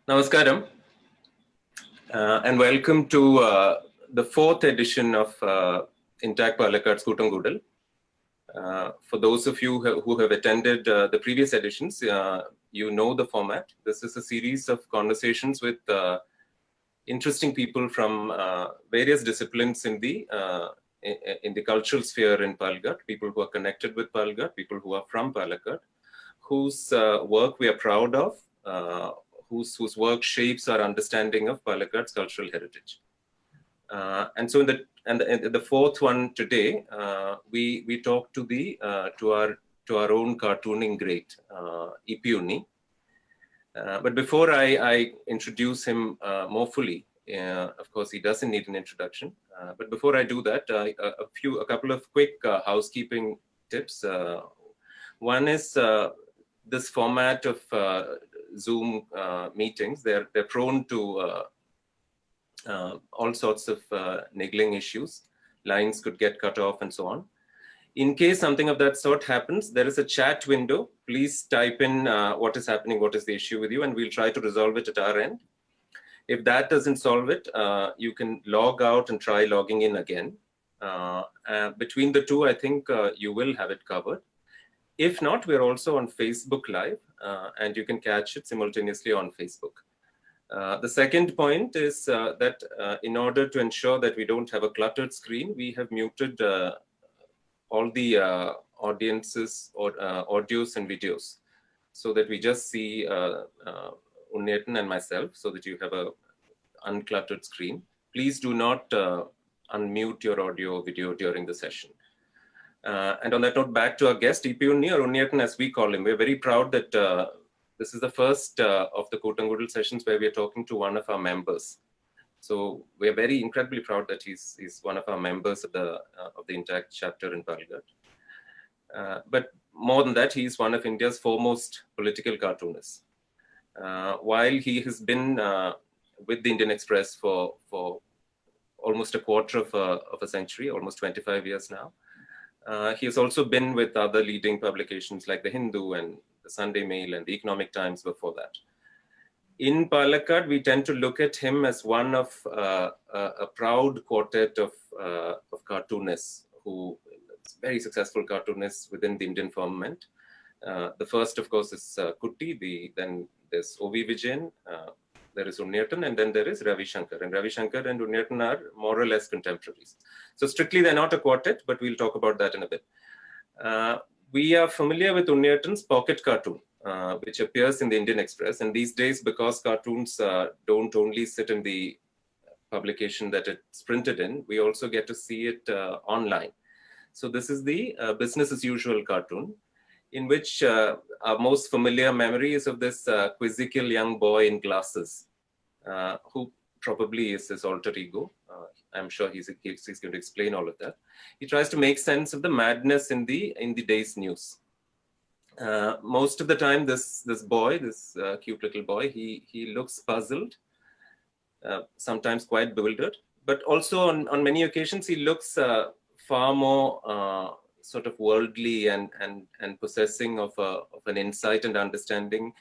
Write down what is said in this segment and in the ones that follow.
Namaskaram, and welcome to the fourth edition of Intact Palakkad Koottankoodal. For those of you who have attended the previous editions, you know the format. This is a series of conversations with interesting people from various disciplines in the cultural sphere in Palakkad, people who are connected with Palakkad, people who are from Palakkad, whose work we are proud of, whose work shapes our understanding of Palakkad's cultural heritage. And so in the fourth one today, we talk to our own cartooning great, E.P. Unni. But before I introduce him more fully, of course, he doesn't need an introduction. But before I do that, a couple of quick housekeeping tips. One is this format of Zoom meetings. They're prone to all sorts of niggling issues. Lines could get cut off and so on. In case something of that sort happens, there is a chat window. Please type in what is happening, what is the issue with you, and we'll try to resolve it at our end. If that doesn't solve it, you can log out and try logging in again. Between the two, I think you will have it covered. If not, we're also on Facebook Live, and you can catch it simultaneously on Facebook. The second point is that in order to ensure that we don't have a cluttered screen, we have muted all the audiences or audios and videos, so that we just see Unniyattan and myself, so that you have a uncluttered screen. Please do not unmute your audio or video during the session. And on that note, back to our guest, E.P. Unni, or Unniyattan as we call him. We're very proud that this is the first of the Koottankoodal sessions where we are talking to one of our members. So we're very incredibly proud that he's one of our members of the Intact chapter in Palakkad. But more than that, he's one of India's foremost political cartoonists. While he has been with the Indian Express for almost a quarter of a century, almost 25 years now, he has also been with other leading publications like The Hindu and the Sunday Mail and the Economic Times before that. In Palakkad, we tend to look at him as one of a proud quartet of cartoonists who very successful cartoonists within the Indian firmament. The first, of course, is Kutti. Then there's O.V. Vijayan. There is Unniyattan, and then there is Ravi Shankar. And Ravi Shankar and Unniyattan are more or less contemporaries. So strictly, they're not a quartet, but we'll talk about that in a bit. We are familiar with Unniyattan's pocket cartoon, which appears in the Indian Express. And these days, because cartoons don't only sit in the publication that it's printed in, we also get to see it online. So this is the business as usual cartoon, in which our most familiar memory is of this quizzical young boy in glasses, who probably is his alter ego. I'm sure he's going to explain all of that. He tries to make sense of the madness in the day's news. Most of the time, this boy, this cute little boy, he looks puzzled, sometimes quite bewildered, but also on many occasions he looks far more sort of worldly and possessing of an insight and understanding,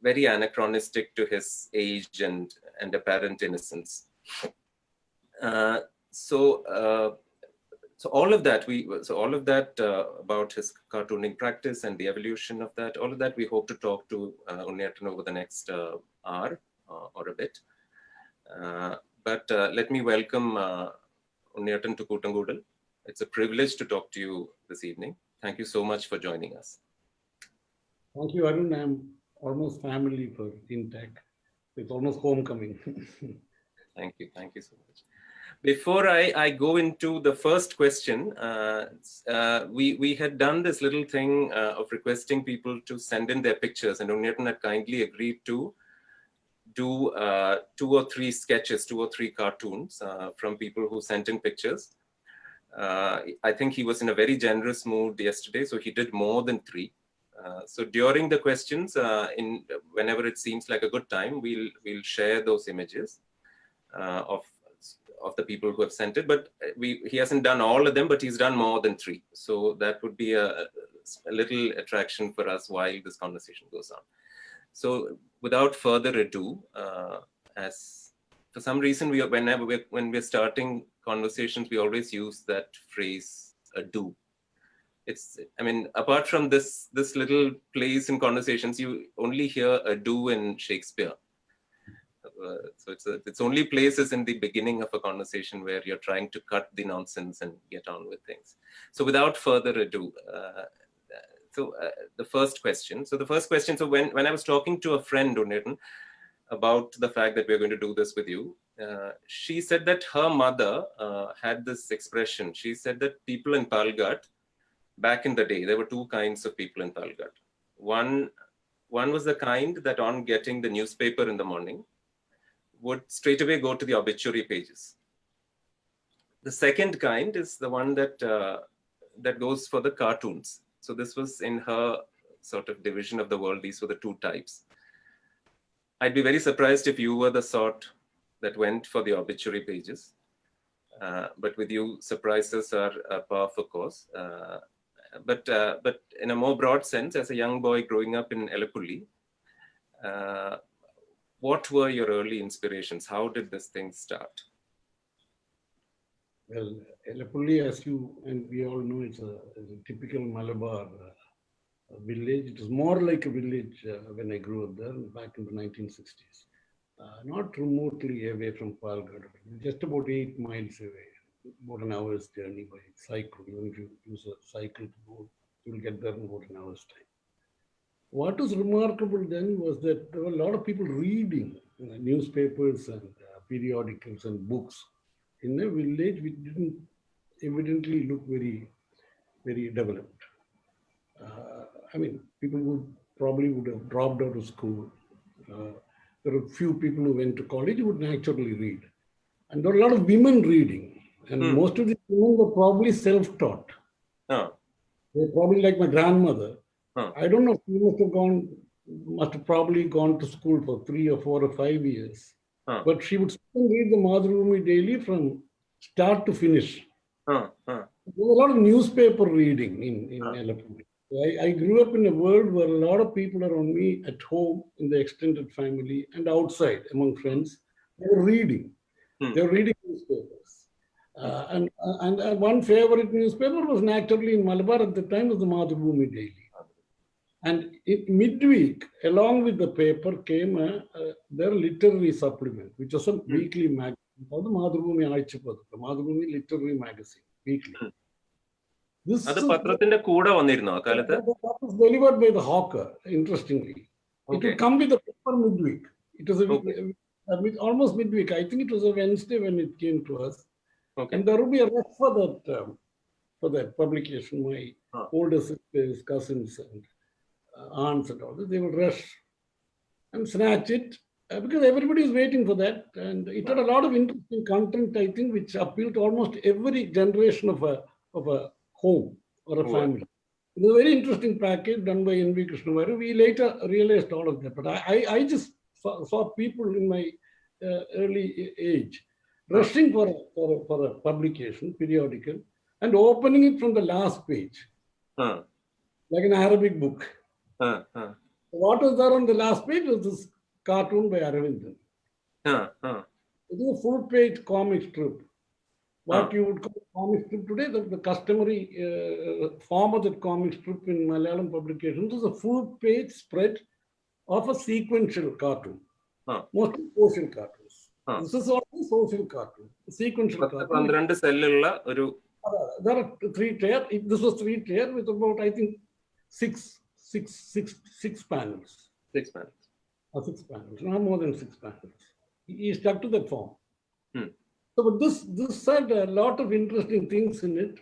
very anachronistic to his age and apparent innocence. So all of that about his cartooning practice and the evolution of that, all of that we hope to talk to Unniyattan over the next hour or a bit. But let me welcome Unniyattan to Koottankoodal. It's a privilege to talk to you this evening. Thank you so much for joining us. Thank you, Arun. I'm almost family for Intact. It's almost homecoming. Thank you so much. Before I go into the first question, we had done this little thing of requesting people to send in their pictures, and Unniyattan had kindly agreed to do 2 or 3 sketches, 2 or 3 cartoons from people who sent in pictures. I think he was in a very generous mood yesterday, so he did more than 3. So during the questions, whenever it seems like a good time, we'll share those images of the people who have sent it. But he hasn't done all of them, but he's done more than 3. So that would be a little attraction for us while this conversation goes on. So without further ado, as for some reason, when we're starting conversations, we always use that phrase, "ado." Apart from this little place in conversations, you only hear "ado" in Shakespeare. So it's only places in the beginning of a conversation where you're trying to cut the nonsense and get on with things. So without further ado, the first question. So when I was talking to a friend, Unnethan, about the fact that we're going to do this with you, she said that her mother had this expression. She said that people in Palghat, back in the day, there were two kinds of people in Palghat. One was the kind that on getting the newspaper in the morning, would straight away go to the obituary pages. The second kind is the one that goes for the cartoons. So this was in her sort of division of the world. These were the two types. I'd be very surprised if you were the sort that went for the obituary pages. But with you, surprises are par for course. But in a more broad sense, as a young boy growing up in Elepulli, what were your early inspirations? How did this thing start? Well, Elepulli, as you and we all know, it's a typical Malabar village. It was more like a village when I grew up there back in the 1960s. Not remotely away from Palghat, just about 8 miles away, about an hour's journey by cycle. Even if you use a cycle to go, you'll get there in about an hour's time. What was remarkable then was that there were a lot of people reading newspapers and periodicals and books in a village which didn't evidently look very, very developed. People would have dropped out of school. There were few people who went to college who would naturally read. And there were a lot of women reading. And most of the women were probably self-taught. Oh. They were probably like my grandmother. Huh. I don't know, she must have probably gone to school for 3 or 4 or 5 years. Huh. But she would still read the Madhurabhumi daily from start to finish. Huh. There was a lot of newspaper reading in Elepulli. I grew up in a world where a lot of people around me at home, in the extended family, and outside among friends, they were reading. They were reading newspapers. And one favorite newspaper was naturally in Malabar at the time was the Madhurabhumi Daily. And midweek, along with the paper, came their literary supplement, which was a weekly magazine called the Madhurabhumi Aichapadu, the Madhurabhumi Literary Magazine, weekly. This was delivered by the hawker, interestingly. Okay. It would come with the paper midweek. It was almost midweek. I think it was a Wednesday when it came to us. Okay. And there would be a rush for that publication. My older sisters, cousins, and aunts and all this, they would rush and snatch it because everybody is waiting for that. And it had a lot of interesting content, I think, which appealed to almost every generation of a home or a family. It was a very interesting package done by N.V. Krishnamurthy. We later realized all of that. But I just saw people in my early age rushing for a publication, periodical, and opening it from the last page, like an Arabic book. What was there on the last page was this cartoon by Aravindan. It is a full-page comic strip. What you would call comic strip today, the customary form of that comic strip in Malayalam publications is a full-page spread of a sequential cartoon, mostly social cartoons. This is also a social cartoon, a sequential cartoon. There are 3 tier. This was 3 tier with about, I think, six panels. 6 panels. 6 panels, not more than 6 panels. He stuck to that form. So, but this had a lot of interesting things in it.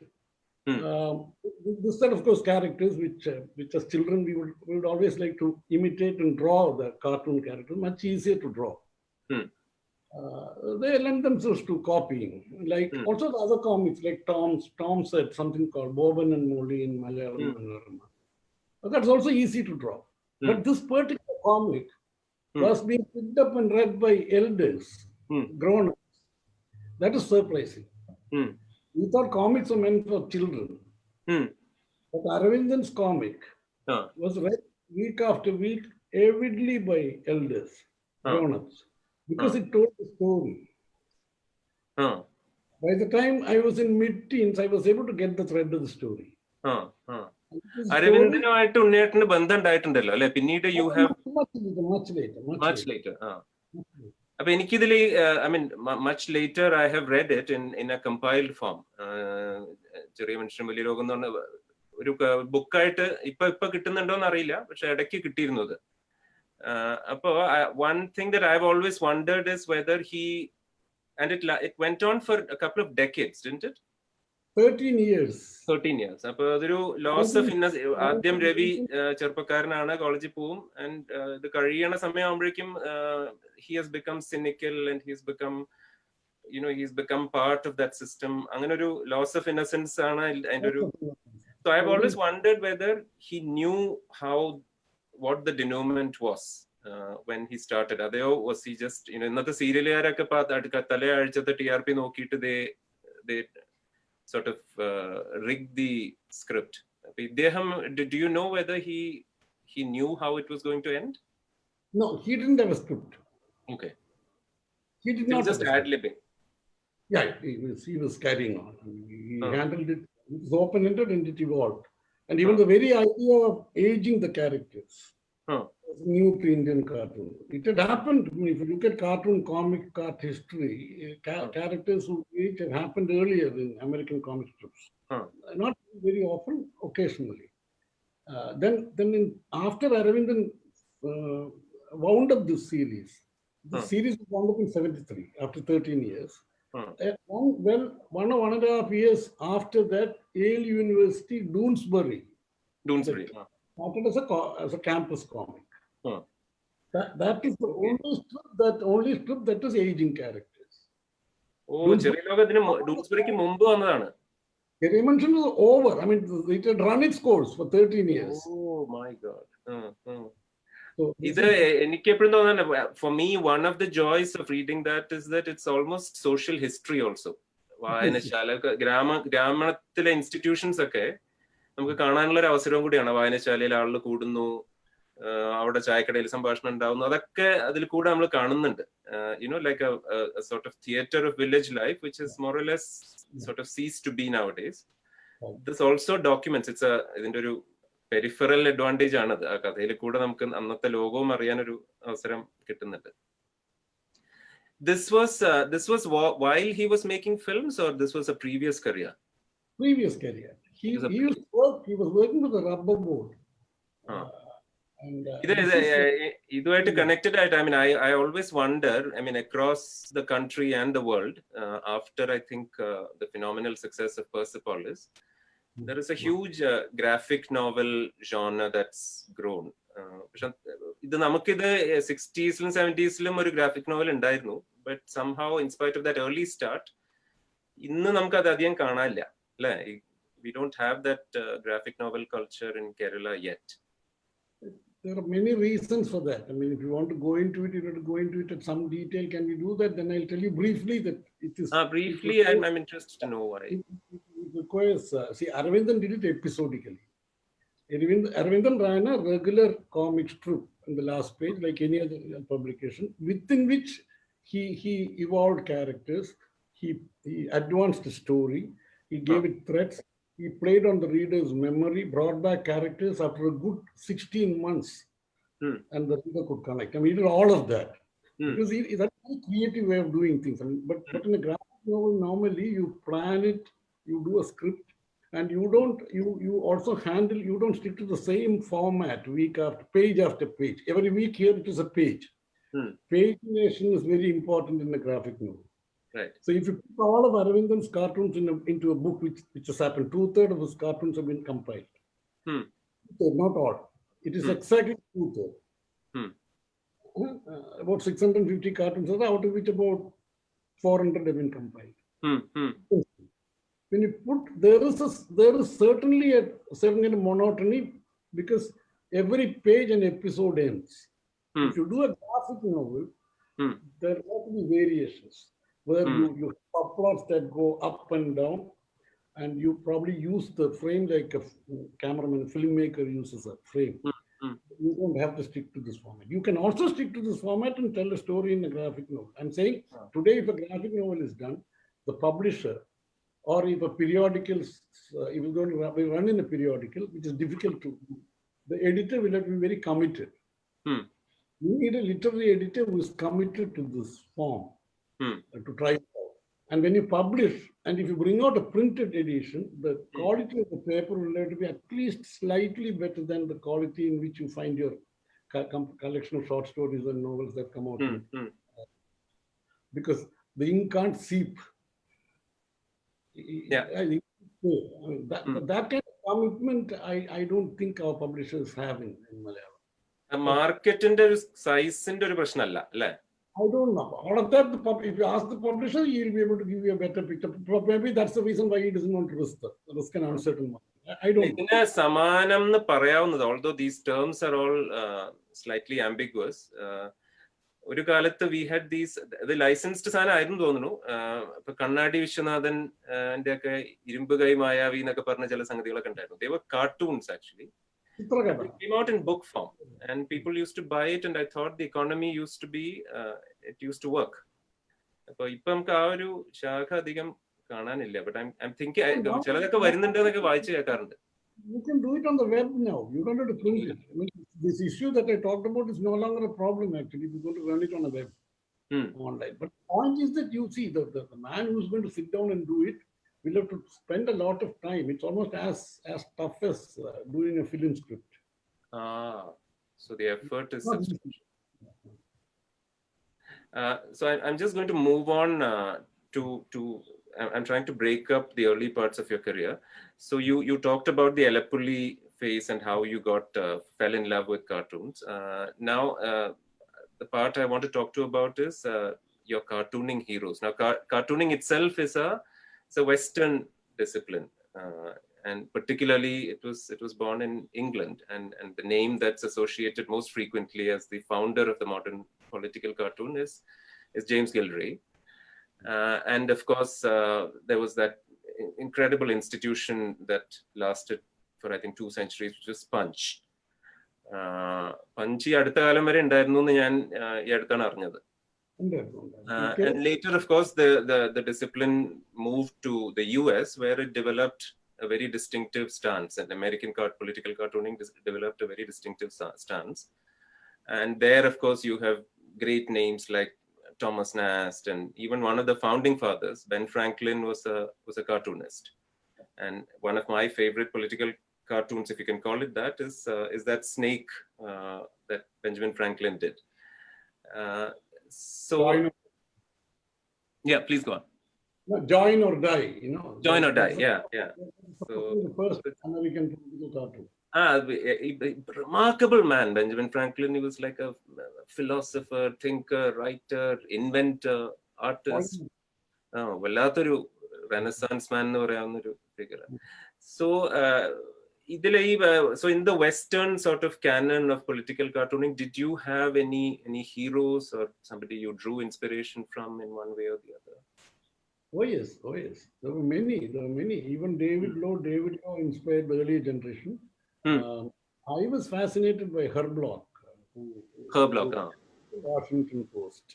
This set, of course, characters which as children we would always like to imitate and draw the cartoon characters, much easier to draw. They lend themselves to copying. Like also the other comics, like Tom said something called Boban and Molly in Malayalam. That's also easy to draw. But this particular comic was being picked up and read by elders, grown-ups. That is surprising. We thought comics were meant for children. But Aravindan's comic was read week after week avidly by elders, grown-ups, because it told the story. By the time I was in mid-teens, I was able to get the thread of the story. അരവിന്ദനുമായിട്ട് ഉണ്ണിയേട്ടന് ബന്ധം ഉണ്ടായിട്ടുണ്ടല്ലോ അല്ലെ? പിന്നീട് you have much later. അപ്പൊ എനിക്കിതിൽ I mean much later I have read it in a compiled form. ചെറിയ മനുഷ്യൻ വലിയ രോഗം എന്ന് പറഞ്ഞ ഒരു ബുക്കായിട്ട് ഇപ്പൊ കിട്ടുന്നുണ്ടോന്ന് അറിയില്ല, പക്ഷെ ഇടയ്ക്ക് കിട്ടിയിരുന്നത്. അപ്പോ one thing that I've always wondered is whether he, and it went on for a couple of decades, didn't it? 13 years. അപ്പൊ അതൊരു ലോസ് ഓഫ് ഇന്നസ്. ആദ്യം രവി ചെറുപ്പക്കാരനാണ്, കോളേജിൽ പോവും, ആൻഡ് ഇത് കഴിയണ സമയമാകുമ്പോഴേക്കും he has become cynical and he's become part of that system. അങ്ങനെ ഒരു loss of innocence ആണ് അതിന്റെ ഒരു. So I've always wondered whether he knew what the denouement was when he started. Adeyo was he just, ഇന്നത്തെ സീരിയലുകാരൊക്കെ തലേ ആഴ്ചത്തെ TRP നോക്കിയിട്ട് they sort of rig the script. Do you know whether he knew how it was going to end? No, he didn't have a script. Okay. He did not just ad-libbing. Yeah, he was carrying on. He handled it. It was open-ended and it evolved. And even the very idea of aging the characters was new to Indian cartoon. It had happened. I mean, if you look at comic history, characters who age have happened earlier in American comic strips. Not very often, occasionally. Then after Aravindan wound up this series, the series was wound up in 73 after 13 years. One and a half years after that, Yale University, Doonesbury started as a campus comic. That is the only strip that is aging characters. Doonesburyക്ക് മുമ്പ് വന്നതാണ്. The mention was over. I mean, it had run its course for 13 years. Oh my God. ഇത് എനിക്ക് എപ്പോഴും തോന്നുന്നത്, for me, one of the joys of reading that is that it's almost social history also. വായനശാല, ഗ്രാമത്തിലെ institutions ഒക്കെ നമുക്ക് കാണാനുള്ള ഒരു അവസരവും കൂടിയാണ്. വായനശാലയിൽ ആളുകൾ കൂടുന്നു, അവിടെ ചായക്കടയിൽ സംഭാഷണം ഉണ്ടാവുന്നു, അതൊക്കെ അതിൽ കൂടെ നമ്മൾ കാണുന്നുണ്ട്. Like a sort of theater of village life, which is more or less sort of ceased to be nowadays. This also documents, ഇതിന്റെ ഒരു പെരിഫറൽ അഡ്വാൻറ്റേജ് ആണത്. ആ കഥയിൽ കൂടെ നമുക്ക് അന്നത്തെ ലോകവും അറിയാനൊരു അവസരം കിട്ടുന്നുണ്ട്. This was while he was making films, or this was a previous career? Previous career. He was working with a rubber board. ഇതുമായിട്ട് കണക്റ്റഡ് ആയിട്ട്, I mean, I always wonder, I mean, across the country and the world, after I think the phenomenal success of Persepolis, there is a huge graphic novel genre that's grown. പക്ഷെ ഇത് നമുക്കിത് 60s-ലും 70s-ലും ഒരു graphic novel ഉണ്ടായിരുന്നു. But somehow in spite of that early start, ഇന്ന് നമുക്ക് അത് അധികം കാണാനില്ല, അല്ലെ? We don't have that graphic novel culture in Kerala yet. There are many reasons for that. I mean, if you want to go into it, you have to go into it at some detail. Can we do that? Then I'll tell you briefly that it is. Briefly, I'm interested to know why. It requires, see, Aravindan did it episodically. Aravindan ran a regular comic strip in the last page, like any other publication, within which he evolved characters, he advanced the story, he gave it threads, he played on the reader's memory, brought back characters after a good 16 months, and the reader could connect. I mean, he did all of that. Because that's a very creative way of doing things. I mean, but in a graphic novel, normally you plan it, you do a script, and you also handle, you don't stick to the same format page after page. Every week here it is a page. Pagination is very important in a graphic novel. Right. So if you put all of Aravindan's cartoons into a book, which has happened, 2/3 of his cartoons have been compiled. Not all. It is exactly 2/3. About 650 cartoons, out of which about 400 have been compiled. When you put, there is certainly a certain kind of monotony, because every page and episode ends. If you do a graphic novel, there have to be variations, where you have plots that go up and down, and you probably use the frame like a cameraman, filmmaker uses a frame. you don't have to stick to this format. You can also stick to this format and tell a story in a graphic novel. I'm saying today, if a graphic novel is done, the publisher, or if a periodical, if it's going to be run in a periodical, which is difficult to do, the editor will have to be very committed. You need a literary editor who is committed to this form to try it out. And when you publish, and if you bring out a printed edition, the quality of the paper will have to be at least slightly better than the quality in which you find your collection of short stories and novels that come out. Because the ink can't seep. Yeah. That kind of commitment, I don't think our publishers have in Malayalam. Marketന്റെ ഒരു സൈസിന്റെ ഒരു പ്രശ്നമല്ല അല്ലേ? I don't know. All of that, if you ask the publisher, he'll be able to give you a better picture. Maybe that's the reason why he doesn't want to risk an uncertain one. I don't know. ഇതിന് സമാനം എന്ന് പറയാവുന്നത്, although these terms are all slightly ambiguous. ഒരു കാലത്ത് we had these, ഇത് licensed സാധനം ആയിരുന്നു തോന്നുന്നു. ഇപ്പൊ കണ്ണാടി വിശ്വനാഥൻ ന്റെ ഒക്കെ ഇരുമ്പ് കൈ മായാവി എന്നൊക്കെ പറഞ്ഞ ചില സംഗതികളൊക്കെ ഉണ്ടായിരുന്നു. They were cartoons actually. It came out in book form, and people used to buy it, and I thought the economy used to be, it used to work. So, ഇപ്പൊ നമുക്ക് ആ ഒരു ശാഖ അധികം കാണാനില്ല. But I'm thinking, ചിലതൊക്കെ വരുന്നുണ്ട് എന്നൊക്കെ വായിച്ചു കേൾക്കാറുണ്ട്. You can do it on the web now. You don't have to print it. I mean, this issue that I talked about is no longer a problem actually. You're going to run it on the web, online. But the point is that you see the man who's going to sit down and do it will have to spend a lot of time. It's almost as tough as doing a film script. So the effort is substantial. So I'm just going to move on to I'm trying to break up the early parts of your career. So you talked about the Alappuzhi phase and how you fell in love with cartoons. Now the part I want to talk to about is your cartooning heroes. Now cartooning itself is a Western discipline, and particularly it was born in England, and the name that's associated most frequently as the founder of the modern political cartoon is James Gillray. And of course, there was that incredible institution that lasted for I think 2 centuries, which was Punch. Punch അടുത്ത കാലം വരെ ഉണ്ടായിരുന്നു എന്ന് ഞാൻ ഈ അടുത്താണ് അറിഞ്ഞത്. And later, of course, the discipline moved to the US, where it developed a very distinctive stance, and American political cartooning developed a very distinctive stance. And there, of course, you have great names like Thomas Nast, and even one of the founding fathers, Ben Franklin, was a cartoonist. And one of my favorite political cartoons, if you can call it that, is that snake that Benjamin Franklin did. So, yeah, please go on. Join or die, Join or die, yeah. So the first American political cartoon. Remarkable man, Benjamin Franklin. He was like a philosopher, thinker, writer, inventor, artist. വല്ലാത്തൊരു Renaissance മാൻ എന്ന് പറയാവുന്ന ഒരു figure. So so in the Western sort of canon of political cartooning, did you have any heroes or somebody you drew inspiration from in one way or the other? Oh yes. There were many. Even David Lowe inspired the earlier generation. I was fascinated by Herb Bloch. Washington Post.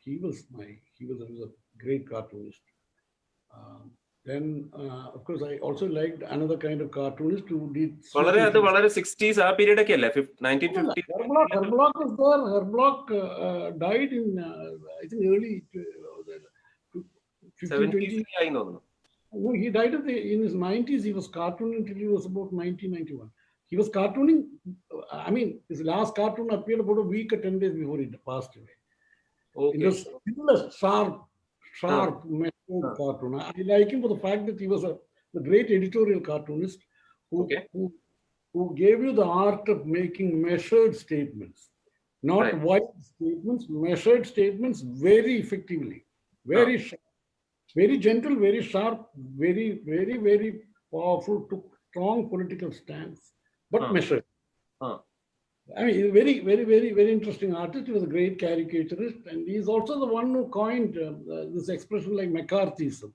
He was a great cartoonist. Then, of course, I also liked another kind of cartoonist who did. വളരെ 60s ആ period ഒക്കെ അല്ലേ? 1950. Herb Bloch was there. Herb Bloch died in I think early 70s ആയി തോന്നുന്നു. No, he died in his 90s. He was cartooning until he was about 1991. He was cartooning. I mean, his last cartoon appeared about a week or 10 days before he passed away. Okay. It was still a sharp cartoon. I like him for the fact that he was a great editorial cartoonist who gave you the art of making measured statements, not wide statements, measured statements very effectively, very sharp. Very gentle, very sharp, very, very, very powerful, took strong political stance, but measured. I mean, he's a very, very, very, very interesting artist. He was a great caricaturist, and he's also the one who coined this expression like McCarthyism.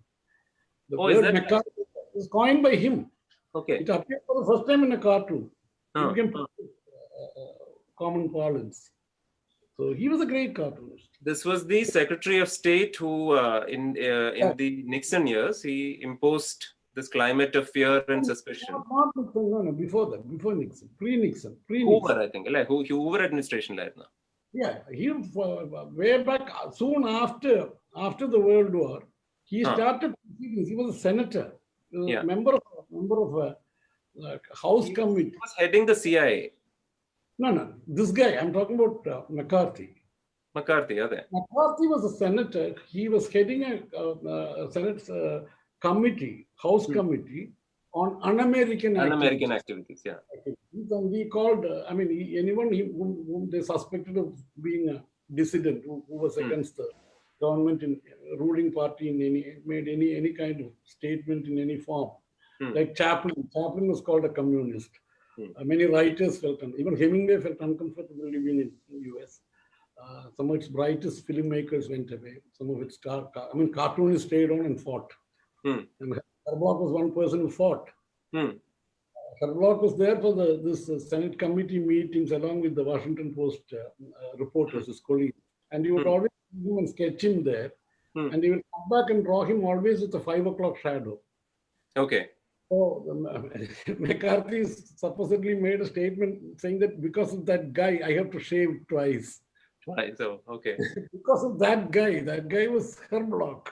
The word McCarthy is coined by him. Okay. It appeared for the first time in a cartoon. You can common parlance. So he was a great cartoonist. This was the Secretary of State who, in the Nixon years, he imposed this climate of fear and suspicion. Not Nixon, no, before that, before Nixon, pre-Nixon. Hoover, I think, like Hoover administration. Yeah, he way back soon after the World War, he started proceedings. He was a senator, member of a House committee. He was heading the CIA. No, this guy. I'm talking about McCarthy. McCarthy, McCarthy was a senator. He was heading a Senate committee, House committee on un-American activities. Yeah. And he called, anyone whom they suspected of being a dissident, who was against the government in ruling party made any kind of statement in any form. Like Chaplin. Chaplin was called a communist. Many writers felt, even Hemingway felt uncomfortable living in the US. Some of its brightest filmmakers went away. Some of its cartoonists stayed on and fought. And Herblock was one person who fought. Herblock was there for this Senate committee meetings along with the Washington Post reporters, his colleagues. And he would always do and sketch him there. And he will come back and draw him always with a 5 o'clock shadow. Okay. So McCarthy supposedly made a statement saying that because of that guy, I have to shave twice. Twice, okay. Because of that guy was Herblock.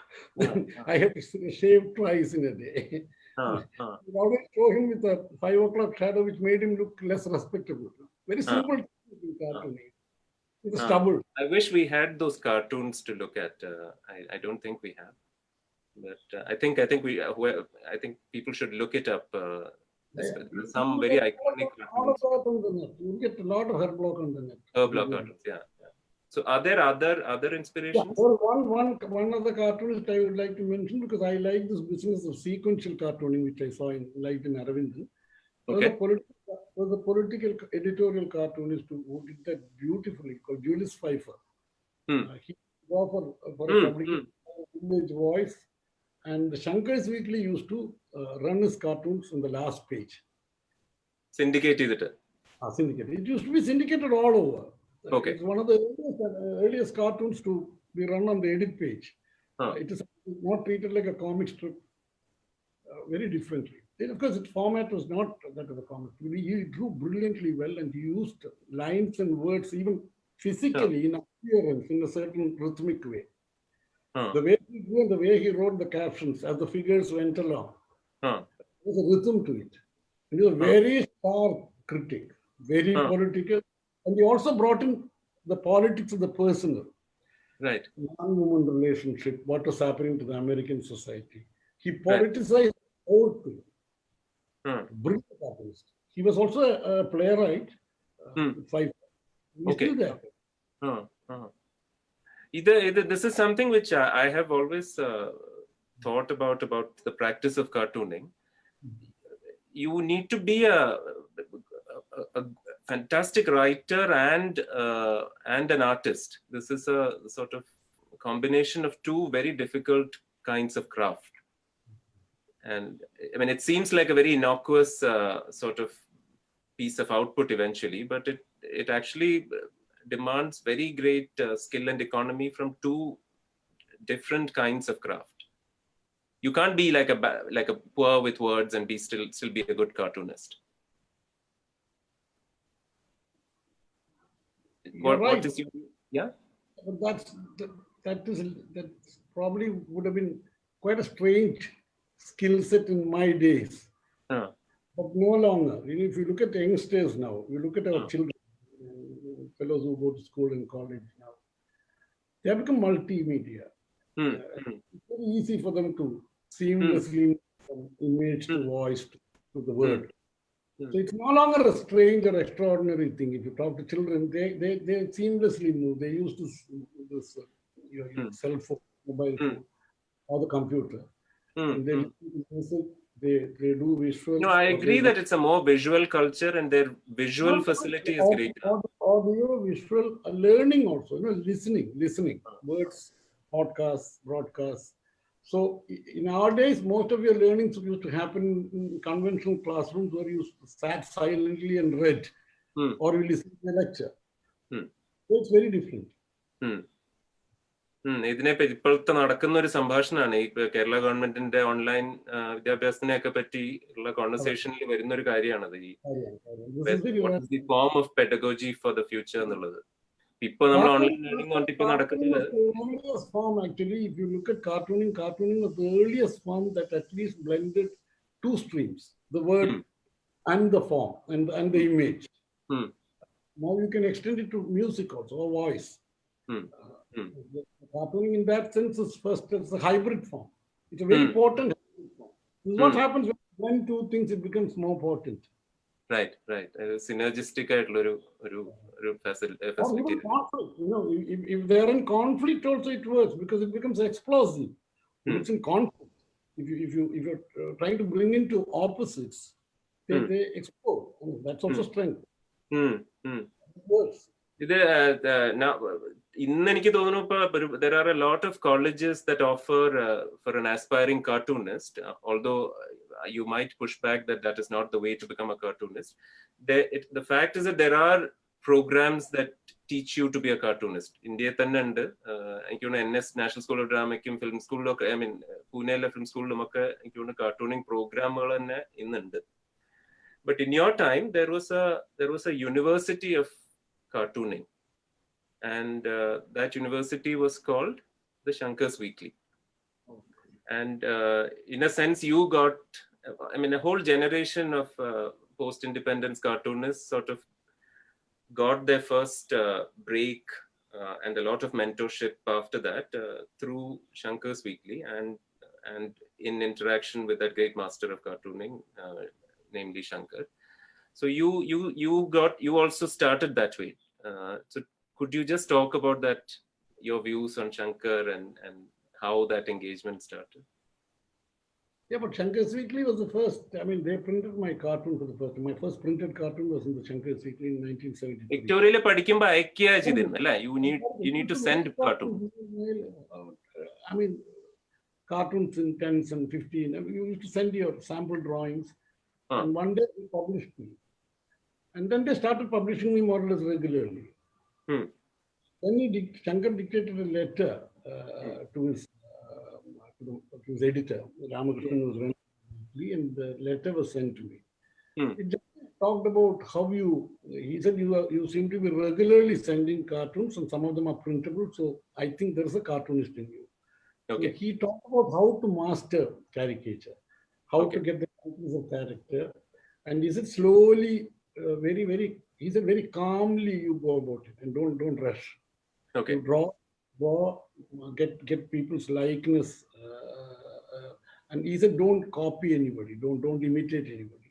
I have to shave twice in a day. You always show him with a 5 o'clock shadow, which made him look less respectable. Very simple cartoon. With a stubble. I wish we had those cartoons to look at. I don't think we have. But I think people should look it up. Some very iconic cartoons. You get a lot of Herblock on the net. Herblock cartoons, yeah. So are there other inspirations? Yeah, one other cartoonist I would like to mention, because I like this business of sequential cartooning, which I saw in Aravindan. Okay. There was a political editorial cartoonist who did that beautifully, called Julius Pfeiffer. He was for a publication, Village Voice, and the Shankar's Weekly used to run his cartoons on the last page. Syndicated it? Syndicated. It used to be syndicated all over. Okay. It's one of the earliest cartoons to be run on the edit page. It is not treated like a comic strip, very differently. Then, of course, its format was not that of a comic. He drew brilliantly well, and he used lines and words even physically in appearance in a certain rhythmic way. The way he drew and the way he wrote the captions as the figures went along, there was a rhythm to it. And he was a very sharp critic, very political. And he also brought in the politics of the personal. Right. Man-woman relationship, what was happening to the American society. He politicized the whole thing. Brilliant artist. He was also a playwright. He's still there. Either this is something which I have always thought about the practice of cartooning. You need to be a fantastic writer and an artist. This is a sort of combination of two very difficult kinds of craft. And I mean, it seems like a very innocuous sort of piece of output eventually, but it actually demands very great skill and economy from two different kinds of craft. You can't be like a poor with words and still be a good cartoonist. What is your, But that probably would have been quite a strange skill set in my days. But no longer. If you look at youngsters now, you look at our children, fellows who go to school and college now, they have become multimedia. It's very easy for them to seamlessly from image to voice to the word. So it's no longer a strange or extraordinary thing. If you talk to children, they seamlessly move. They use this your cell phone, mobile phone, or the computer. And they listen to music, they do visual. No, I agree that it's a more visual culture, and their visual facility is great. Audio, visual, learning also. Listening, words, podcasts, broadcasts. So in our days, most of your learnings used to happen in conventional classrooms where you sat silently and read, or you listened to a lecture. It's very different. ഇതിനെപ്പറ്റി ഇപ്പോഴത്തെ നടക്കുന്ന ഒരു സംഭാഷണമാണ് ഈ കേരള ഗവൺമെന്റിന്റെ online വിദ്യാഭ്യാസത്തിനെയൊക്കെ പറ്റി ഉള്ള കോൺവെർസേഷനിൽ വരുന്ന ഒരു കാര്യമാണത് ഈ the form of pedagogy for the future എന്നുള്ളത്. ഇപ്പൊ നമ്മൾ ഓൺലൈൻ ലേണിംഗ് കൊണ്ട് ഇപ്പൊ നടക്കുന്നത് form actually. If you look at cartooning was the earliest form that at least blended two streams, the word and the form and the image. Now you can extend it to music also, or voice. Cartooning in that sense is first, it's a hybrid form. It's a very important hybrid form. This is what happens when you blend two things, it becomes more potent. Right. Synergistic ആയിട്ടുള്ള ഒരു facility. You know, if they are in conflict also it works because it becomes explosive. It's in conflict. If you're trying to bring into opposites, they explode. That's also strength. It works. ഇത് ഇന്ന് എനിക്ക് തോന്നുന്നു there are a lot of colleges that offer for an aspiring cartoonist, although you might push back that is not the way to become a cartoonist. The fact is that there are programs that teach you to be a cartoonist. ഇന്ത്യയിൽ തന്നെ ഉണ്ട്. എനിക്ക് തോന്നുന്നു NS national school of ഡ്രാമയ്ക്കും film സ്കൂളിലും ഒക്കെ, പൂനെയിലെ film സ്കൂളിലും ഒക്കെ എനിക്ക് തോന്നുന്നു കാർട്ടൂണിങ് പ്രോഗ്രാമുകൾ തന്നെ ഇന്നുണ്ട്. But in your time there was a university of cartooning, and that university was called the Shankar's Weekly. And in a sense you got, a whole generation of post-independence cartoonists sort of got their first break and a lot of mentorship after that through Shankar's Weekly and in interaction with that great master of cartooning, namely Shankar. So you also started that way. So could you just talk about that, your views on Shankar and how that engagement started? Yeah, but Shankar's Weekly was the first. They printed my cartoon for the first time. My first printed cartoon was in the Shankar's Weekly in 1973. Victoria പഠിക്കുമ്പോൾ അയക്കുക ചെയ്തിരുന്നല്ലേ? You need to send cartoon. Cartoons in 10s and 15. You used to send your sample drawings. And one day they published me. And then they started publishing me more or less regularly. Then Shankar dictated a letter to his editor, Ramakrishnan was running, and the letter was sent to me. It just talked about how he said you seem to be regularly sending cartoons and some of them are printable, so I think there is a cartoonist in you. Okay. So he talked about how to master caricature, how to get the qualities of character, and he said slowly, he said very calmly you go about it and don't rush. Okay. You draw, get people's likeness, and he said don't copy anybody, don't imitate anybody.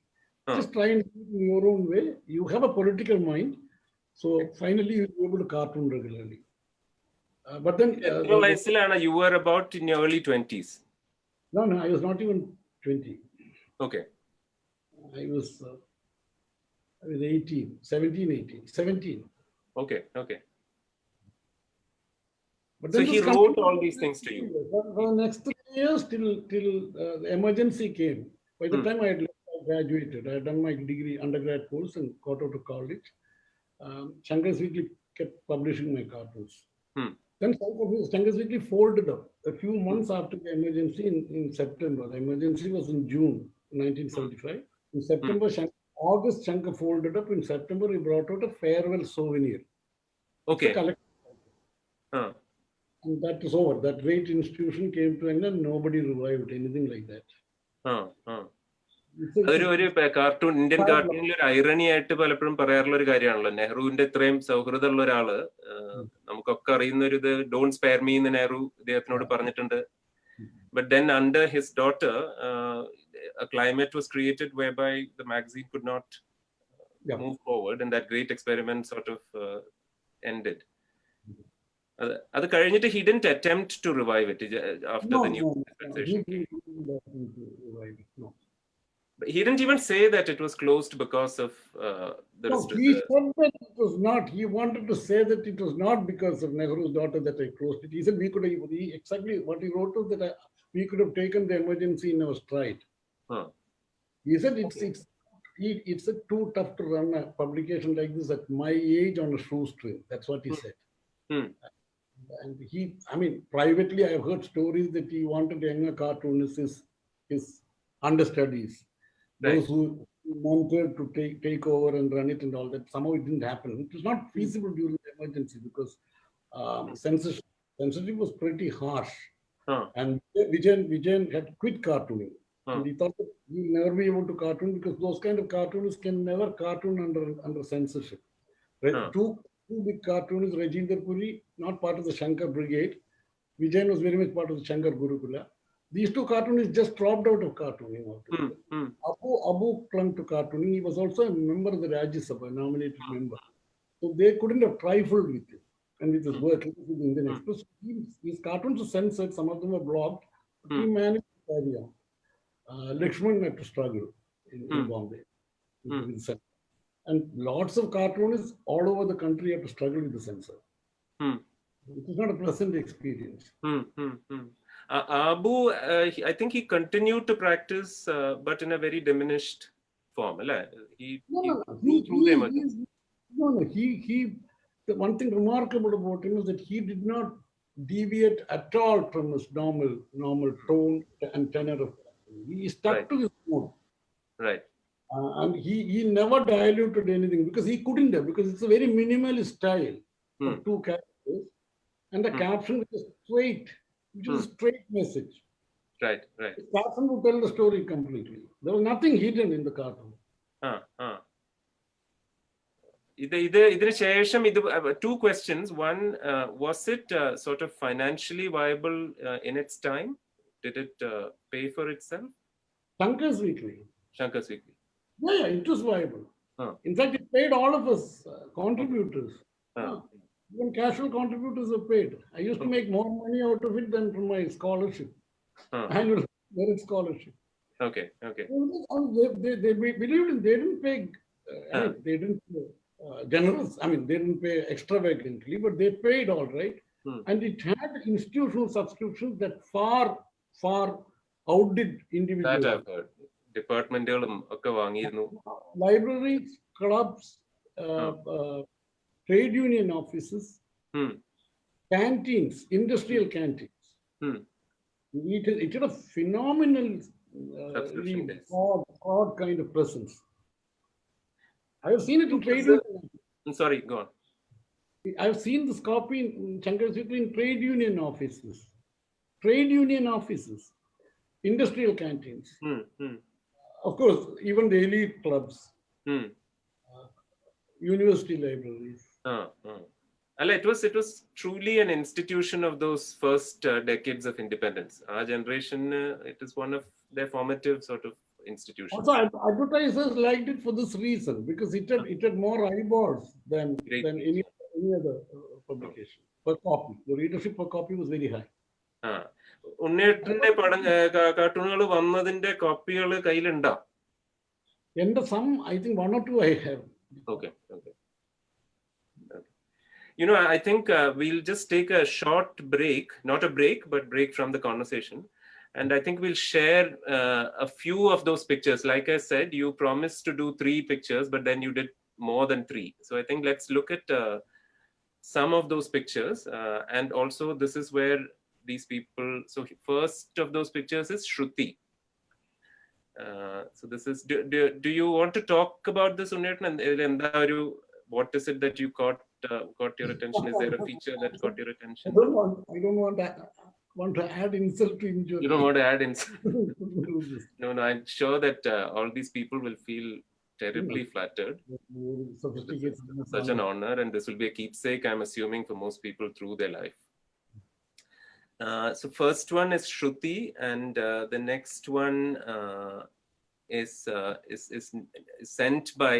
Just try and do it in your own way. You have a political mind, so finally you'll be able to cartoon regularly. But then you were about in your early 20s. No, I was not even 20. Okay. I was 17. Okay. But so he wrote all these things to you? For the next 3 years till the emergency came. By the time I graduated, I had done my degree undergrad course and got out of college. Shankar's Weekly kept publishing my cartoons. Then Shankar's Weekly folded up a few months after the emergency in September. The emergency was in June 1975. In September, August, Shankar folded up. In September, he brought out a farewell souvenir. Okay. And that is over. That great institution came to an end and nobody revived anything like that. അതൊരു cartoon, Indian കാർട്ടൂണിൽ ഒരു irony ആയിട്ട് പലപ്പോഴും പറയാറുള്ള ഒരു കാര്യമാണല്ലോ. നെഹ്റുവിന്റെ ഇത്രയും സൗഹൃദമുള്ള ഒരാള്, നമുക്കൊക്കെ അറിയുന്ന ഒരു ഇത് ഡോണ്ട് സ്പെയർ മീ എന്ന് നെഹ്റു ഇദ്ദേഹത്തിനോട് പറഞ്ഞിട്ടുണ്ട്. But then under his daughter, a climate was created whereby the magazine could not move forward, and that great experiment sort of ended. അത് കഴിഞ്ഞിട്ട് he didn't attempt to revive it after the new dispensation. But he didn't even say that it was closed because of the he said that it was not. He wanted to say that it was not because of Nehru's daughter that I closed it. He said exactly what he wrote was that we could have taken the emergency in our stride. He said it's too tough to run a publication like this at my age on a shoestring. That's what he said. And I mean, privately, I have heard stories that he wanted younger cartoonists, his understudies, those who wanted to take over and run it and all that. Somehow it didn't happen. It was not feasible during the emergency because censorship was pretty harsh. And Vijayan had quit cartooning. And he thought that he will never be able to cartoon because those kind of cartoonists can never cartoon under censorship. Two big cartoonists, Rajinder Puri, not part of the Shankar Brigade. Vijayan was very much part of the Shankar Gurukula. These two cartoonists just dropped out of cartooning altogether. Abu clung to cartooning. He was also a member of the Rajya Sabha, nominated member. So they couldn't have trifled with him and with his work with the Indian Express. His cartoons were censored, some of them were blocked, but he managed to carry on. Lakshman had to struggle in Bombay with the censor. And lots of cartoonists all over the country have to struggle with the censor. It is not a pleasant experience. Abu, I think he continued to practice, but in a very diminished form. The one thing remarkable about him is that he did not deviate at all from his normal tone and tenor of. He stuck to his mode. Right. And he never diluted anything because he couldn't have, because it's a very minimalist style of two characters and the caption which is straight, which is a straight message. Right. The caption would tell the story completely. There was nothing hidden in the cartoon. Two questions. One, was it sort of financially viable in its time? Did it pay for itself? Shankar's Weekly. Yeah, it was viable. In fact, it paid all of us contributors. Even casual contributors were paid. I used to make more money out of it than from my scholarship, annual merit scholarship. Okay. They believed in. They didn't pay. They didn't pay generous. I mean, they didn't pay extravagantly, but they paid all right. And it had institutional subscriptions that far outdid individuals. That I've heard. Libraries, clubs, trade union offices, canteens, industrial canteens. It had a phenomenal broad kind of presence. I have seen it in trade union. Sorry, go on. I've seen this copy in Shankar's Weekly in trade union offices, industrial canteens. Of course, even the elite clubs, university libraries. It was truly an institution of those first decades of independence. Our generation, it is one of their formative sort of institutions. Also, advertisers liked it for this reason, because it had more eyeballs than any other publication per copy. The readership per copy was very high. ഉണ്ണേട്ടന്റെ കാർട്ടൂണുകൾ വന്നതിന്റെ കോപ്പികൾ കയ്യിലുണ്ടോ? Some, I think one or two I have. Okay. I think we'll just take a short break, not a break, but break from the conversation. And I think we'll share a few of those pictures. Like I said, you promised to do 3 pictures, but then you did more than 3. So I think let's look at some of those pictures. And also this is where these people, so first of those pictures is Shruti. So this is, do you want to talk about this, Unnettan? And what is it that you caught your attention? Is there a feature that caught your attention? I don't want to add insult to injury. You don't want to add insult? No, I'm sure that all these people will feel terribly flattered. Such an honor, and this will be a keepsake, I'm assuming, for most people through their life. So first one is Shruti, and the next one is sent by,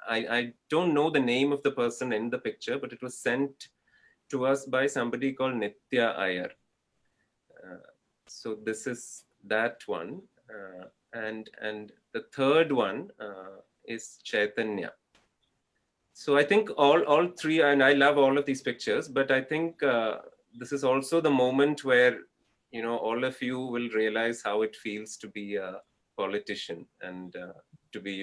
I don't know the name of the person in the picture, but it was sent to us by somebody called Nitya Iyer. So this is that one. And the third one is Chaitanya. So I think all 3, and I love all of these pictures, but I think this is also the moment where, all of you will realize how it feels to be a politician and to be,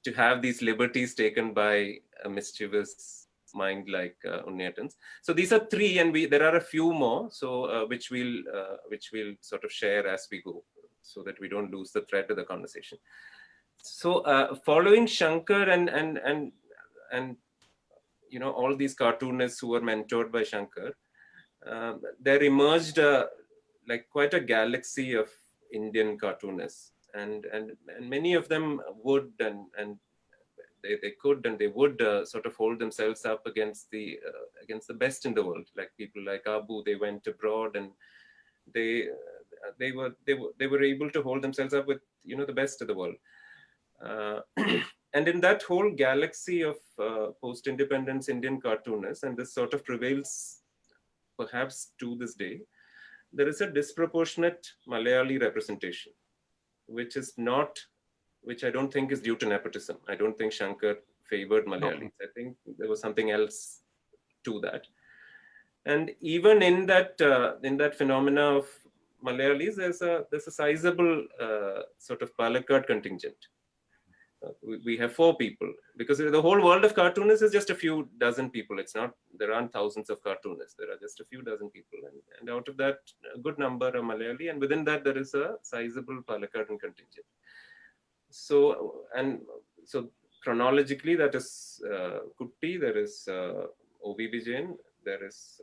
to have these liberties taken by a mischievous mind like Unnettan's. So these are three, and there are a few more, so which we'll sort of share as we go, so that we don't lose the thread of the conversation. So following Shankar and all these cartoonists who were mentored by Shankar, there emerged like quite a galaxy of Indian cartoonists, and many of them would and they could and they would sort of hold themselves up against the best in the world. Like people like Abu, they went abroad and they were able to hold themselves up with the best of the world. And in that whole galaxy of post-independence Indian cartoonists, and this sort of prevails perhaps to this day, there is a disproportionate Malayali representation, which I don't think is due to nepotism. I don't think Shankar favored Malayalis. I think there was something else to that. And even in that phenomena of Malayalis, there's a sizable sort of Palakkad contingent. We have 4 people, because the whole world of cartoonists is just a few dozen people. There aren't thousands of cartoonists. There are just a few dozen people, and out of that, a good number are Malayali, and within that there is a sizable Palakkad contingent. So chronologically, that is Kutti, there is O.V. Vijayan, there is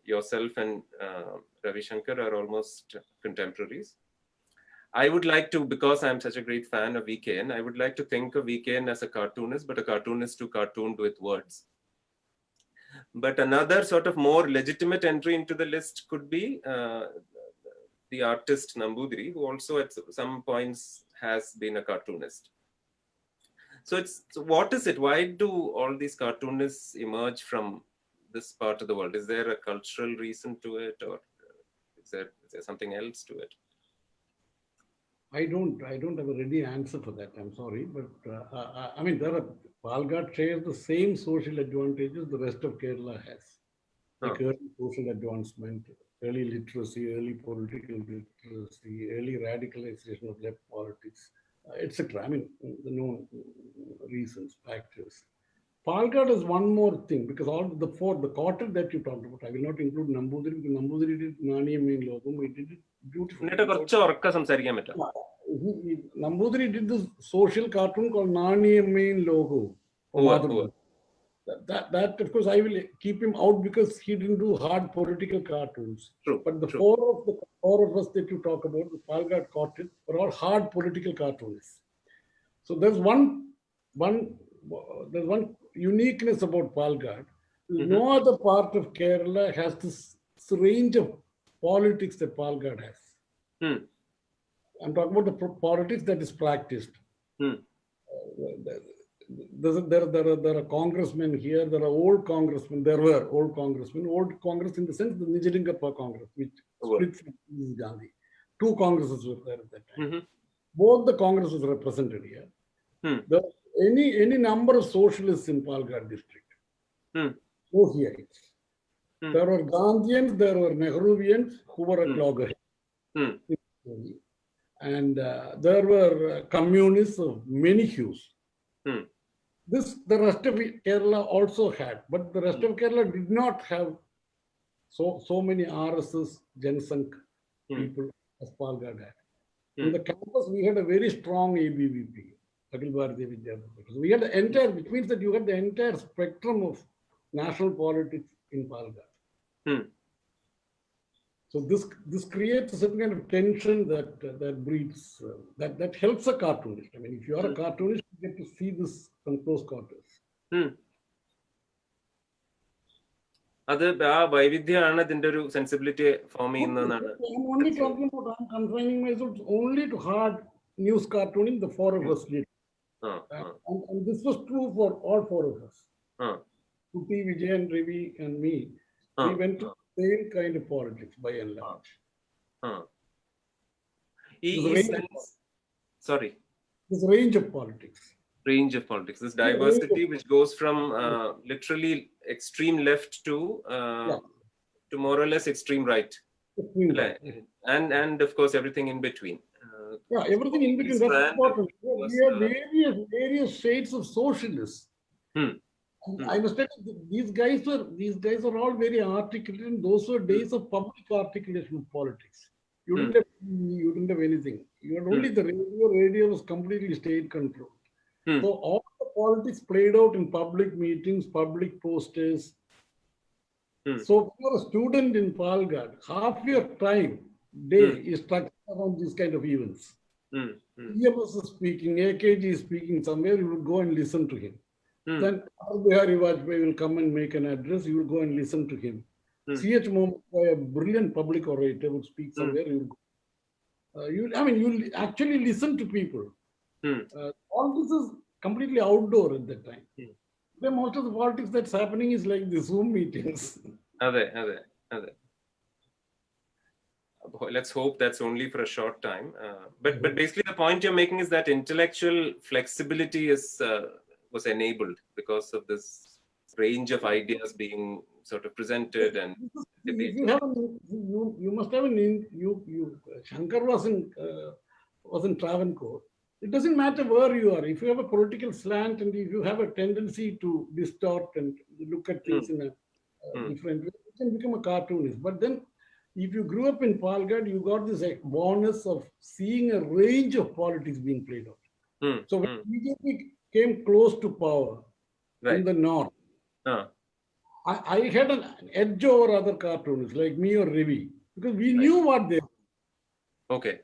yourself, and Ravi Shankar are almost contemporaries. I would like to, because I'm such a great fan of VKN, I would like to think of VKN as a cartoonist, but a cartoonist who cartooned with words. But another sort of more legitimate entry into the list could be the artist Nambudiri, who also at some points has been a cartoonist. So what is it? Why do all these cartoonists emerge from this part of the world? Is there a cultural reason to it, or is there something else to it? I don't have a ready answer for that. I'm sorry, but I mean, Palghat shares the same social advantages the rest of Kerala has, like early social advancement, early literacy, early political literacy, early radicalization of left politics, etc. I mean, the known reasons, factors. Palghat is one more thing, because all the quartet that you talked about, I will not include Nambudiri, because Nambudiri did Naniyammayin Logam, he did it beautifully. Nambudiri did this social cartoon called Naniyammayin Logo. That of course I will keep him out, because he didn't do hard political cartoons. True, but the four of us that you talk about, the Palghat quartet, were all hard political cartoonists. So there's one uniqueness about Palghat. No other part of Kerala has this range of politics that Palghat has. I'm talking about the politics that is practiced. There are congressmen here. There are old congressmen. There were old congressmen. Old Congress in the sense the Nijalinkappa Congress, which split from Gandhi. 2 congresses were there at that time. Both the congresses represented here. There were any number of socialists in Palghat district. Socialites. There were Gandhians, there were Nehruvians who were at loggerheads. And there were communists of many hues. This the rest of Kerala also had, but the rest of Kerala did not have so many RSS Jansank people as Palghat had. In the campus, we had a very strong ABVP, Akhil Bharatiya Vidyartha. We had the entire, which means that you had the entire spectrum of national politics in Palghat. So this creates a certain kind of tension that breeds, that helps a cartoonist. I mean, if you are a cartoonist, you get to see this from close quarters. Sensibility for me. I'm confining myself only to hard news cartooning, the 4 of us did. And this was true for all 4 of us. Kutti, Vijayan, Ravi, and me. We went to the same kind of politics by and large. This range of politics. This diversity which goes from literally extreme left to more or less extreme right. And of course everything in between. Yeah, everything in between. That's important. We have various shades of socialists. Hmm. I understand these guys are all very articulate, and those were days of public articulation of politics. You didn't have TV, you didn't have anything. You had only the radio. Radio was completely state controlled. So all the politics played out in public meetings, public posters. So if you're a student in Palgad, half your day is structured around these kind of events. EMS is speaking, AKG is speaking somewhere, you will go and listen to him. Then Bihari Vajpayee will come and make an address, you will go and listen to him. C.H. Mohammed, a brilliant public orator, will speak somewhere, you will go. You'll actually listen to people. All this is completely outdoor at that time. Then most of the politics that's happening is like the Zoom meetings. Let's hope that's only for a short time. But basically the point you're making is that intellectual flexibility was enabled because of this range of ideas being sort of presented and debated. You must have Shankar was in Travancore. It doesn't matter where you are. If you have a political slant and if you have a tendency to distort and look at things in a different way, you can become a cartoonist. But then if you grew up in Palgad, you got this bonus of seeing a range of politics being played out. So when BJP came close to power in the north, I had an edge over other cartoonists like me or Ravi because we knew what they were. Okay.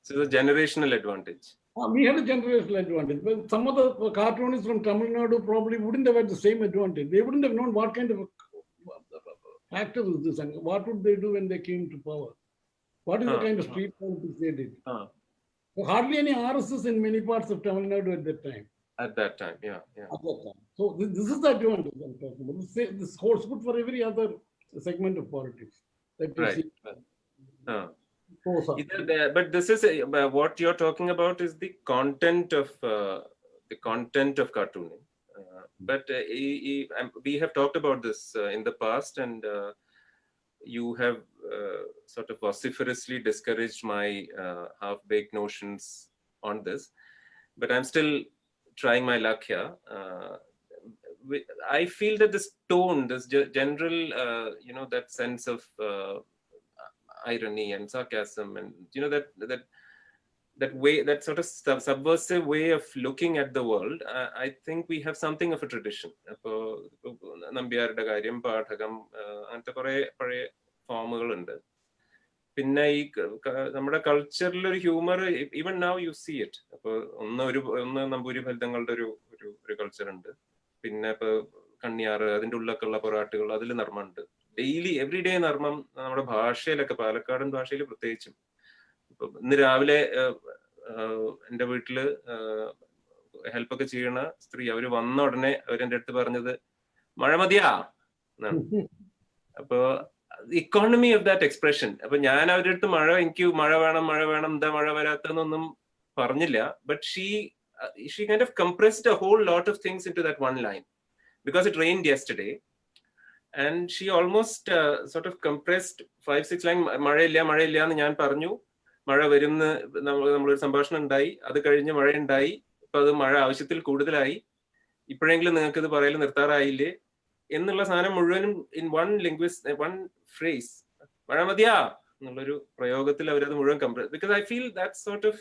So the generational advantage. We had a generational advantage. But some of the cartoonists from Tamil Nadu probably wouldn't have had the same advantage. They wouldn't have known what kind of factor is this and what would they do when they came to power. What is the kind of street politics they did? So hardly any RSS in many parts of Tamil Nadu at that time. At that time, yeah. At that time. So this is the advantage I'm talking about. This holds good for every other segment of politics. That But this is what you're talking about is the content of cartooning. But we have talked about this in the past, and you have sort of vociferously discouraged my half-baked notions on this. But I'm still trying my luck here. I feel that this tone, this general, that sense of irony and sarcasm, and that way, that sort of subversive way of looking at the world, I think we have something of a tradition. Nambiyarada karyam, Pathakam, അങ്ങനത്തെ കുറെ പഴയ ഫോമുകളുണ്ട്. പിന്നെ ഈ നമ്മുടെ കൾച്ചറിൽ ഒരു humour even now you see it. അപ്പൊ ഒന്ന് നമ്പൂരി ഫലിതങ്ങളുടെ ഒരു കൾച്ചർ ഉണ്ട്. പിന്നെ ഇപ്പൊ കണ്ണിയാറ്, അതിന്റെ ഉള്ളിലൊക്കെ ഉള്ള പൊറാട്ടുകൾ, അതിൽ നർമ്മമുണ്ട്. ഡെയിലി എവറി ഡേ നർമ്മം നമ്മുടെ ഭാഷയിലൊക്കെ, പാലക്കാടൻ ഭാഷയിൽ പ്രത്യേകിച്ചും. ഇപ്പൊ ഇന്ന് രാവിലെ എന്റെ വീട്ടില് ഹെൽപ്പൊക്കെ ചെയ്യണ സ്ത്രീ, അവര് വന്ന ഉടനെ അവരെന്റെ അടുത്ത് പറഞ്ഞത് മഴ മതിയാ എന്നാണ്. അപ്പൊ ഇക്കോണമി ഓഫ് ദാറ്റ് എക്സ്പ്രഷൻ. അപ്പൊ ഞാൻ അവരുടെ അടുത്ത് എനിക്ക് മഴ വേണം എന്താ മഴ വരാത്തെന്നൊന്നും പറഞ്ഞില്ല. But she kind of compressed a whole lot of things into that one line because it rained yesterday, and she almost sort of compressed 5-6 lines. മഴയില്ല എന്ന് ഞാൻ പറഞ്ഞു, മഴ വരുന്ന നമ്മളൊരു സംഭാഷണം ഉണ്ടായി, അത് കഴിഞ്ഞ് മഴ ഉണ്ടായി, ഇപ്പൊ അത് മഴ ആവശ്യത്തിൽ കൂടുതലായി, ഇപ്പോഴെങ്കിലും നിങ്ങൾക്ക് ഇത് പറയൽ നിർത്താറായില്ലേ എന്നുള്ള സാധനം മുഴുവനും in one phrase, മഴ മതിയാ എന്നുള്ളൊരു പ്രയോഗത്തിൽ അവരത് മുഴുവൻ compress. Because I feel that sort of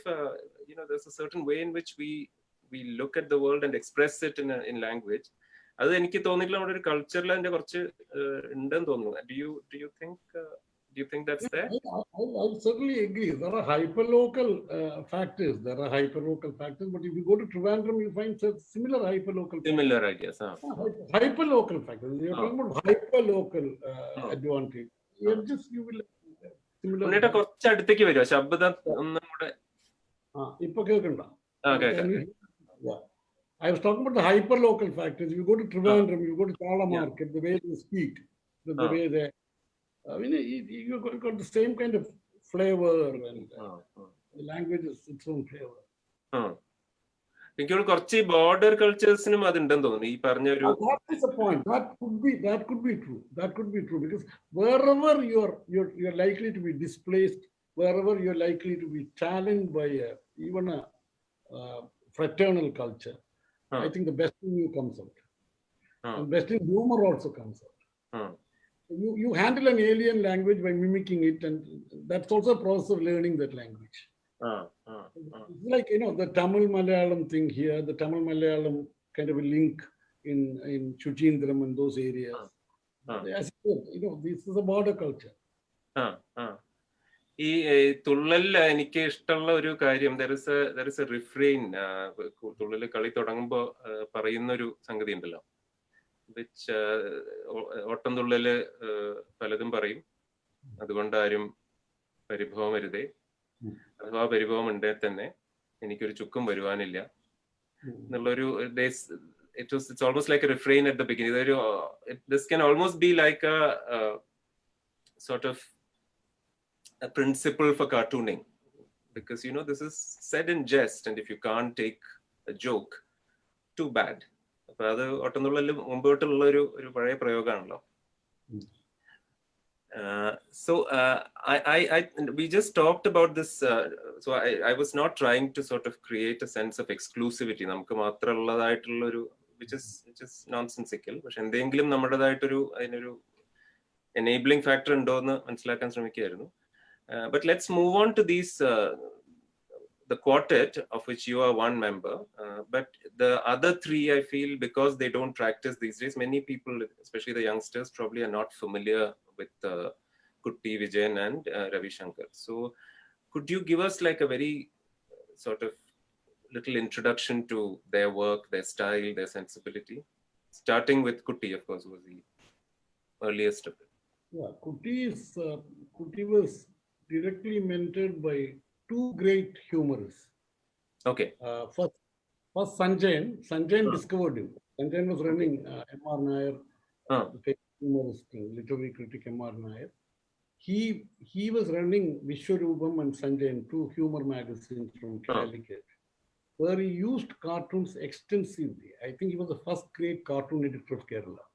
there's a certain way in which we look at the world and express it in language. അത് എനിക്ക് തോന്നിയിട്ടില്ല നമ്മുടെ ഒരു കൾച്ചറിൽ അതിന്റെ കുറച്ച് ഉണ്ടെന്ന് തോന്നുന്നു. Do you think that's there? I certainly agree. There are hyperlocal factors. But if you go to Trivandrum, you find similar hyperlocal factors. Similar ideas. Hyperlocal factors. You're talking about hyperlocal advantage. You will similar. കുറച്ച് അടുത്തേക്ക് വരുമോ ശബ്ദം ഒന്നും കൂടെ? ഇപ്പൊ കേൾക്കണ്ട. I was talking about the hyperlocal factors. You go to Trivandrum, you go to Chala Market, the way they speak, the way they, you got the same kind of flavor, and the language is its own flavor. എനിക്ക് കുറച്ച് border കൾച്ചേഴ്സിനും അതുണ്ടെന്ന് തോന്നുന്നു ഈ പറഞ്ഞൊരു. That is the point. That could be true. Because wherever you're likely to be displaced wherever you're likely to be challenged by even a fraternal culture, I think the best in you comes out. And best in humor also comes out. You handle an alien language by mimicking it, and that's also a process of learning that language. It's like, the Tamil Malayalam thing here, the Tamil Malayalam kind of a link in Chuchindram and those areas. As this is a border culture. ഈ തുള്ളലിൽ എനിക്ക് ഇഷ്ടമുള്ള ഒരു കാര്യം there is a refrain തുള്ളൽ കളി തുടങ്ങുമ്പോൾ പറയുന്ന ഒരു സംഗതി ഉണ്ടല്ലോ, which ഓട്ടം തുള്ളല് പലതും പറയും, അതുകൊണ്ട് ആരും പരിഭവം വരുതേ, അഥവാ പരിഭവം ഉണ്ടേ തന്നെ എനിക്കൊരു ചുക്കും വരുവാനില്ല എന്നുള്ളൊരു it's almost like a refrain at the beginning. This can almost be like a sort of a principle for cartooning, because this is said in jest, and if you can't take a joke, too bad. അപ്പൊ അത് ഒട്ടംതുള്ളലിൽ മുമ്പോട്ടുള്ള ഒരു പഴയ പ്രയോഗമാണല്ലോ. So we just talked about this. So I was not trying to sort of create a sense of exclusivity. നമുക്ക് മാത്രമുള്ളതായിട്ടുള്ള ഒരു which is nonsensical. പക്ഷെ എന്തെങ്കിലും നമ്മുടേതായിട്ടൊരു അതിനൊരു enabling factor ഉണ്ടോ എന്ന് മനസ്സിലാക്കാൻ ശ്രമിക്കുകയായിരുന്നു. But let's move on to these, the quartet of which you are one member. But the other three, I feel, because they don't practice these days, many people, especially the youngsters, probably are not familiar with Kutti, Vijayan and Ravi Shankar. So could you give us like a very sort of little introduction to their work, their style, their sensibility? Starting with Kutti, of course, was the earliest of it. Yeah, Kutti was directly mentored by two great humorists. Okay. First Sanjayan discovered him. Sanjayan was running M.R. Nair, the famous humorist, literary critic M.R. Nair. He was running Vishwarupam and Sanjayan, two humor magazines from Calicut, where he used cartoons extensively. I think he was the first great cartoon editor of Kerala.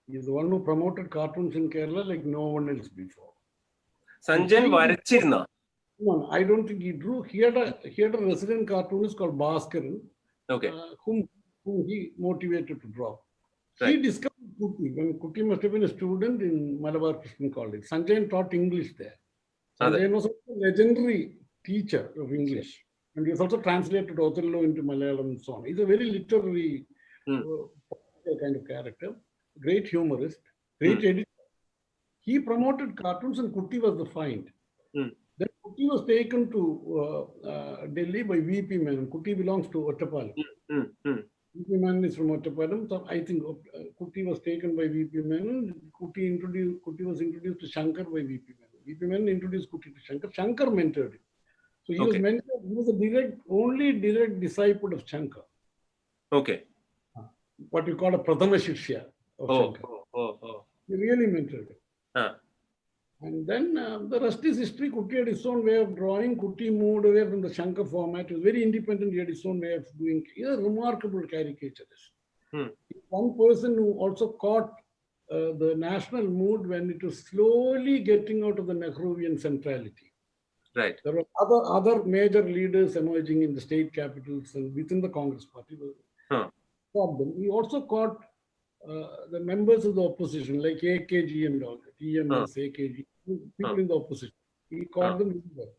He is the one who promoted cartoons in Kerala like no one else before. Sanjayan വരച്ചിരുന്നോ? No, I don't think he drew. He had a resident cartoonist called Bhaskaran, whom he motivated to draw. Right. He discovered Kutti when Kutti must have been a student in Malabar Christian College. Sanjayan taught English there. Sanjayan was a legendary teacher of English, and he has also translated Othello into Malayalam and so on. He's a very literary kind of character, great humorist, great editor. He promoted cartoons, and Kutti was the find. Then Kutti was taken to Delhi by V.P. Menon. Kutti belongs to Ottappalam. V.P. Menon is from Ottappalam. So I think Kutti was taken by V.P. Menon. Kutti was introduced to Shankar by V.P. Menon. V.P. Menon introduced Kutti to Shankar. Shankar mentored him. So he was mentored. He was only direct disciple of Shankar. Okay. What you call a Prathama Shishya of Shankar. He really mentored him. And then the rest is history. Kutti had his own way of drawing. Kutti moved away from the Shankar format. He was very independent. He had his own way of doing. He was a remarkable caricaturist. One person who also caught the national mood when it was slowly getting out of the Nehruvian centrality. Right. There were other major leaders emerging in the state capitals and within the Congress party. He also caught the members of the opposition, like AKG and all that, EMS, AKG, people in the opposition. He caught them well.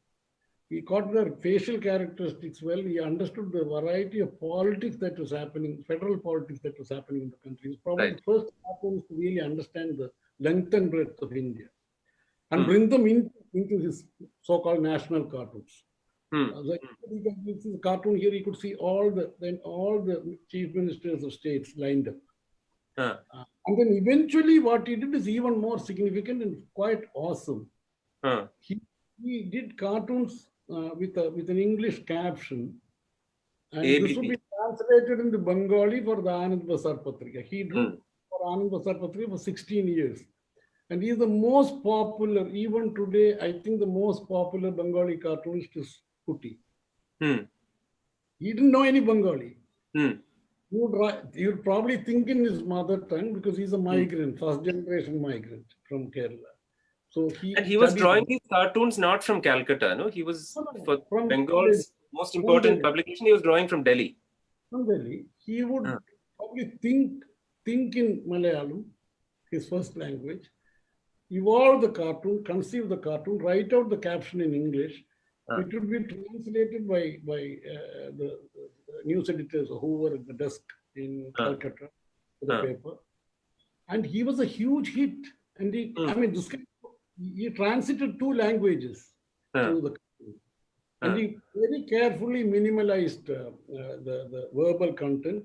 He caught their facial characteristics well. He understood the variety of politics that was happening, federal politics that was happening in the country. He was probably the first cartoonist to really understand the length and breadth of India and bring them into his so-called national cartoons. This is a cartoon here. He could see all the chief ministers of states lined up. And then eventually what he did is even more significant and quite awesome. He did cartoons with an English caption, and this would be translated into Bengali for the Anand Basar Patrika. He drew for Anand Basar Patrika for 16 years. And he is the most popular, even today, I think the most popular Bengali cartoonist is Kutti. He didn't know any Bengali. You'd probably think in his mother tongue because he's a migrant, first generation migrant from Kerala. So So And he was drawing these cartoons not from Calcutta, no? He was for Bengal's most important publication. He was drawing from Delhi. From Delhi, he would probably think in Malayalam, his first language, evolve the cartoon, conceive the cartoon, write out the caption in English. It would be translated by the news editors who were at the desk in Calcutta for the paper. And he was a huge hit. And he transited 2 languages through the cartoon. And he very carefully minimalized the verbal content,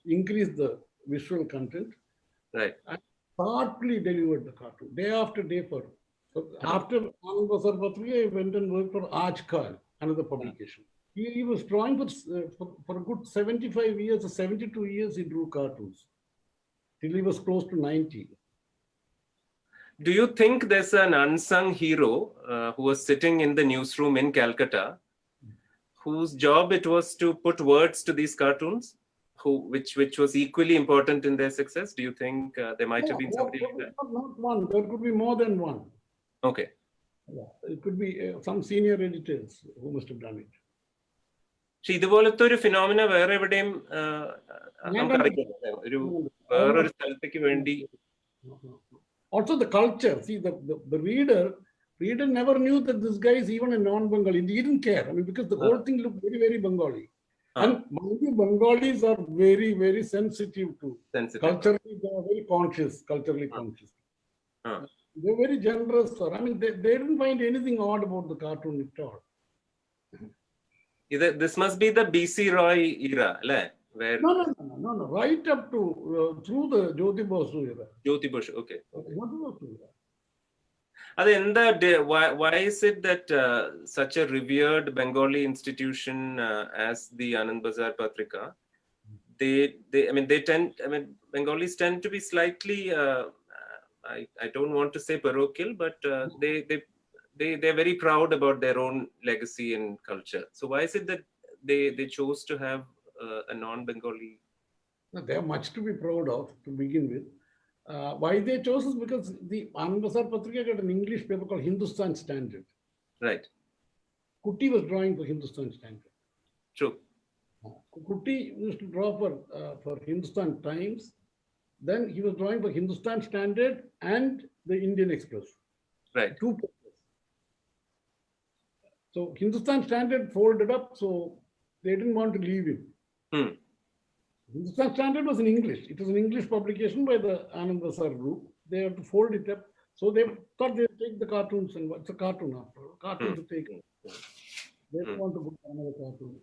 increased the visual content, right, and thoughtfully delivered the cartoon day after day. So after Anand Bazar Patrika, he went and worked for Ajkal, another publication. He was drawing for a good 75 years or 72 years. He drew cartoons till he was close to 90. Do you think there's an unsung hero who was sitting in the newsroom in Calcutta, whose job it was to put words to these cartoons, which was equally important in their success? Do you think there might have been somebody like that? Not one. There could be more than one. Okay. Yeah, it could be some senior editors who must have done it. ഇതുപോലത്തെ ഒരു phenomena വേറെ എവിടെയും നമുക്കറിയില്ല, വേറൊരു സ്ഥലത്തേക്ക് വേണ്ടി. Also the culture. See, the reader never knew that this guy is even a non-Bengali. He didn't care. I mean, because the whole thing looked very, very Bengali. And Bengalis are very, very sensitive to culturally. They are very culturally conscious. They're very generous. I mean, they didn't find anything odd about the cartoon at all. This must be the BC Roy era, where no. Right up to through the Jyoti Basu era. Jyoti Basu, okay. Jyoti Basu era. Why is it that such a revered Bengali institution as the Anand Bazar Patrika, Bengalis tend to be slightly, I don't want to say parochial, but they're very proud about their own legacy and culture. So why is it that they chose to have a non-Bengali? No, they have much to be proud of to begin with. Why they chose is because the Anand Bazar Patrika got an English paper called Hindustan Standard. Right. Kutti was drawing for Hindustan Standard. True. Kutti used to draw for Hindustan Times. Then he was drawing for Hindustan Standard and the Indian Express. Right. 2 papers. So Hindustan Standard folded up, so they didn't want to leave him. Hindustan Standard was in English. It was an English publication by the Anand Bazar group. They had to fold it up. So they thought they'd take the cartoons, and it's a cartoon after all. Cartoons to take it. They don't want to put another cartoon.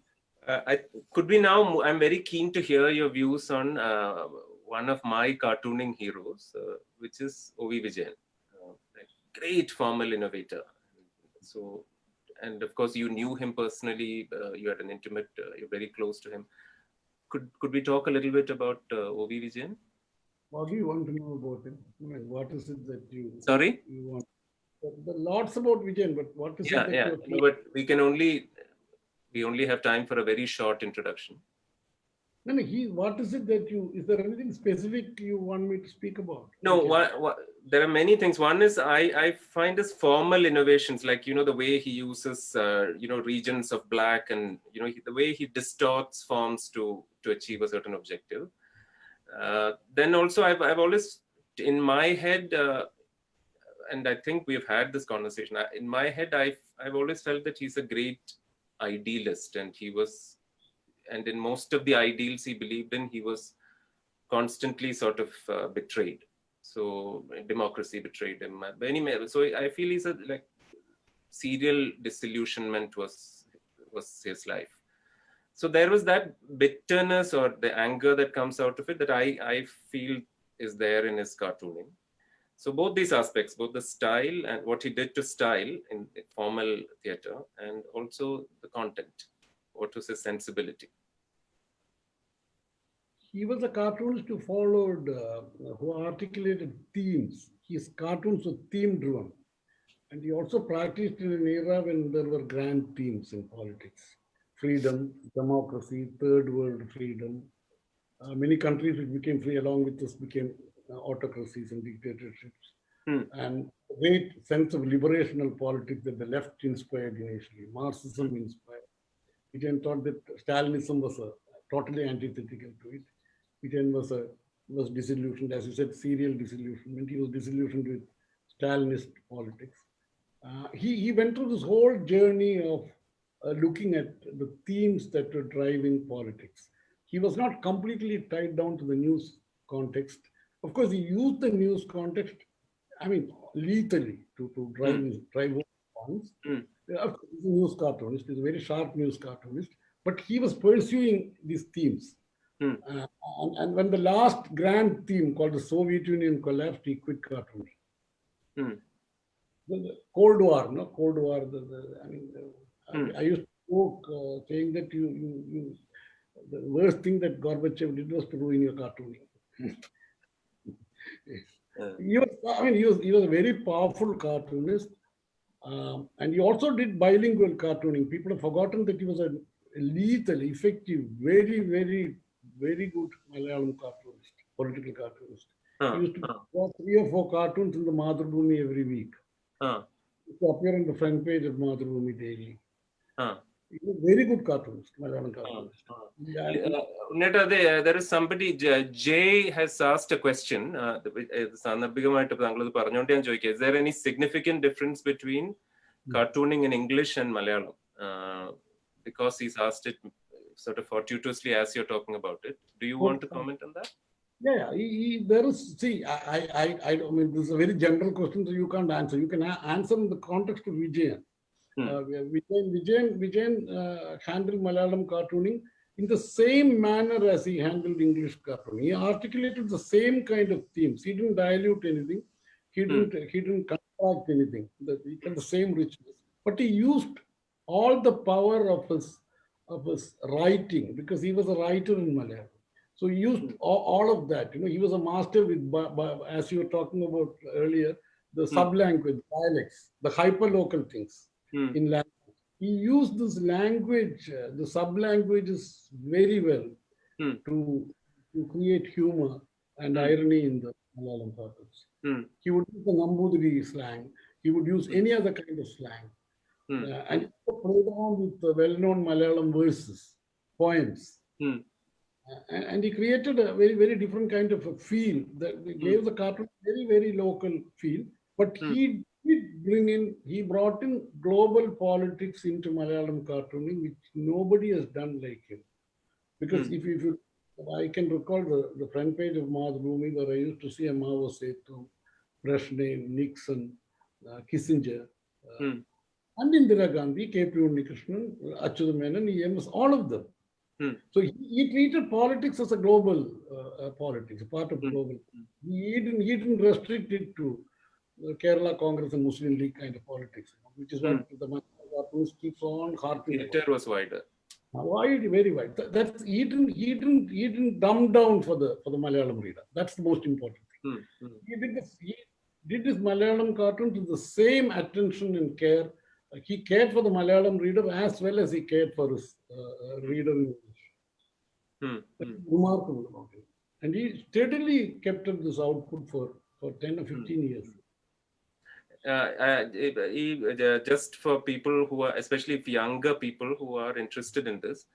I'm very keen to hear your views on one of my cartooning heroes, which is O.V. Vijayan, a great formal innovator. So, and of course, you knew him personally. You had an intimate, you're very close to him. Could we talk a little bit about O.V. Vijayan? What do you want to know about him? I mean, what is it that you... Sorry? You want? There are lots about Vijayan, but what is it that you... But we only have time for a very short introduction. No, what is it that you... Is there anything specific you want me to speak about? No, there are many things. One is I find his formal innovations, like, the way he uses, regions of black and, the way he distorts forms to achieve a certain objective. Then also I've always, in my head, and I think we've had this conversation, in my head, I've always felt that he's a great idealist, and in most of the ideals he believed in, he was constantly sort of betrayed. So democracy betrayed him. So I feel he's serial disillusionment was his life. So there was that bitterness or the anger that comes out of it that I feel is there in his cartooning. So both these aspects, both the style and what he did to style in formal theater, and also the content, what was his sensibility. He was a cartoonist who followed, who articulated themes. His cartoons were theme-driven. And he also practiced in an era when there were grand themes in politics. Freedom, democracy, third world freedom. Many countries which became free along with this became autocracies and dictatorships. and a great sense of liberational politics that the left inspired initially, Marxism inspired. Vijayan thought that Stalinism was totally antithetical to it. Vijayan was disillusioned, as you said, serial disillusionment. He was disillusioned with Stalinist politics. He went through this whole journey of looking at the themes that were driving politics. He was not completely tied down to the news context. Of course, he used the news context, I mean, lethally to drive home points. Of course, he's a news cartoonist, he's a very sharp news cartoonist, but he was pursuing these themes. And when the last grand theme called the Soviet Union collapsed, he quit cartooning. The Cold War, no? Cold War, I used to joke saying that the worst thing that Gorbachev did was to ruin your cartooning. He was a very powerful cartoonist, and he also did bilingual cartooning. People have forgotten that he was a lethal, effective, very, very, very good Malayalam cartoonist, political cartoonist. He used to draw 3 or 4 cartoons in the Madhubhumi every week. To appear on the front page of Madhubhumi daily. He's a very good cartoonist, Malayalam cartoonist. Neta, there is somebody, Jay has asked a question. Is there any significant difference between cartooning in English and Malayalam? Because he's asked it sort of fortuitously as you're talking about it. Do you want to comment on that? Yeah, there is, see, I mean, this is a very general question, so you can't answer. You can answer in the context of Vijayan. Vijayan handled Malayalam cartooning in the same manner as he handled English cartooning. He articulated the same kind of themes. He didn't dilute anything. He didn't contract anything. He had the same richness. But he used all the power of his writing, because he was a writer in Malayalam. So he used all of that. He was a master with, as you were talking about earlier, the sub-language, dialects, the hyper-local things in language. He used this language, the sub-languages very well to create humor and irony in the Malayalam cartoons. He would use the Nambudiri slang. He would use any other kind of slang. And he played on with the well-known Malayalam verses, poems. And he created a very, very different kind of a feel that gave the cartoon very, very local feel. But he brought in global politics into Malayalam cartooning, which nobody has done like him. Because if you, I can recall the front page of Madhubhumi where I used to see Mao Setu, Brezhnev, Nixon, Kissinger, and Indira Gandhi, K.P. Unnikrishnan, Achyuta Menon, EMS, all of them. So he treated politics as a global politics, a part of global. He didn't restrict it to Kerala Congress and Muslim League kind of politics, which is what the cartoons keeps on harping. Theater was wider. Wide, very wide. That's he didn't dumb down for the Malayalam reader. That's the most important thing. He did this Malayalam cartoons with the same attention and care. He cared for the Malayalam reader as well as he cared for his reader in English. Remarkable about it. And he steadily kept up this output for 10 or 15 years. Just for people who are, especially younger people who are interested in this,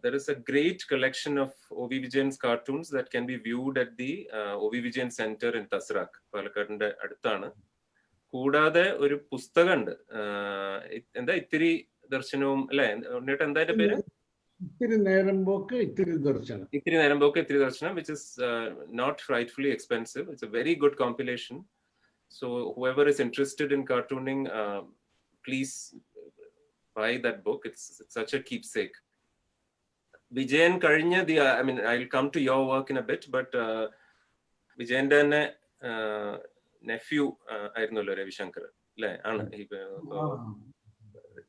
there is a great collection of O.V. Vijayan's cartoons that can be viewed at the O.V. Vijayan Center in Tasrak, Palakkadinte അടുത്താണ്. കൂടാതെ ഒരു പുസ്തകമുണ്ട്, എന്താ ഇത്തിരി ദർശനവും അല്ലെ ഉണ്ണിയേട്ട, എന്താ അതിന്റെ പേര്? ഇത്തിരി നേരമ്പോക്ക് ഇത്തിരി ദർശനം, which is not frightfully expensive. It's a very good compilation. So whoever is interested in cartooning, please buy that book. It's such a keepsake. Vijayan കഴിഞ്ഞ I mean, I'll come to your work in a bit, but വിജയന്റെ തന്നെ nephew ആയിരുന്നല്ലോ രവിശങ്കർ അല്ലേ? ആണ്.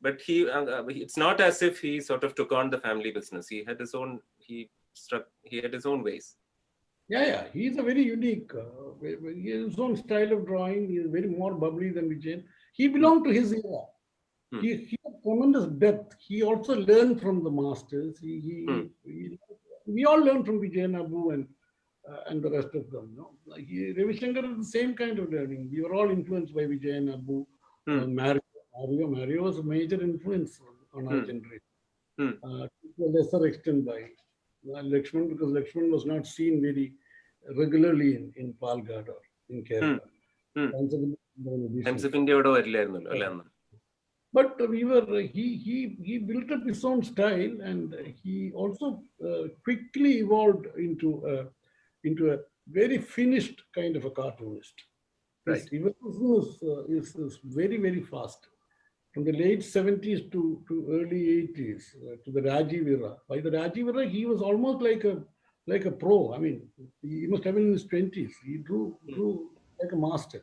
But it's not as if he sort of took on the family business. He had his own ways. Yeah. He's a very unique, he has his own style of drawing. He is very more bubbly than Vijayan. He belonged to his era. He had tremendous depth. He also learned from the masters. We all learned from Vijayan Abu and and the rest of them. Like Ravi Shankar is the same kind of learning. We were all influenced by Vijay and Abu. Mario was a major influence on our generation. To a lesser extent by Lakshman, because Lakshman was not seen very regularly in Palgad or in Kerala. Times of India ഇവിടെ വരില്ലായിരുന്നല്ലോ അല്ലേ അന്ന്? But he built up his own style, and he also quickly evolved into a very finished kind of a cartoonist. Right. His evolution is very, very fast. From the late 70s to early 80s, to the Rajiv era. By the Rajiv era, he was almost like a pro. I mean, he must have been in his 20s. He drew like a master.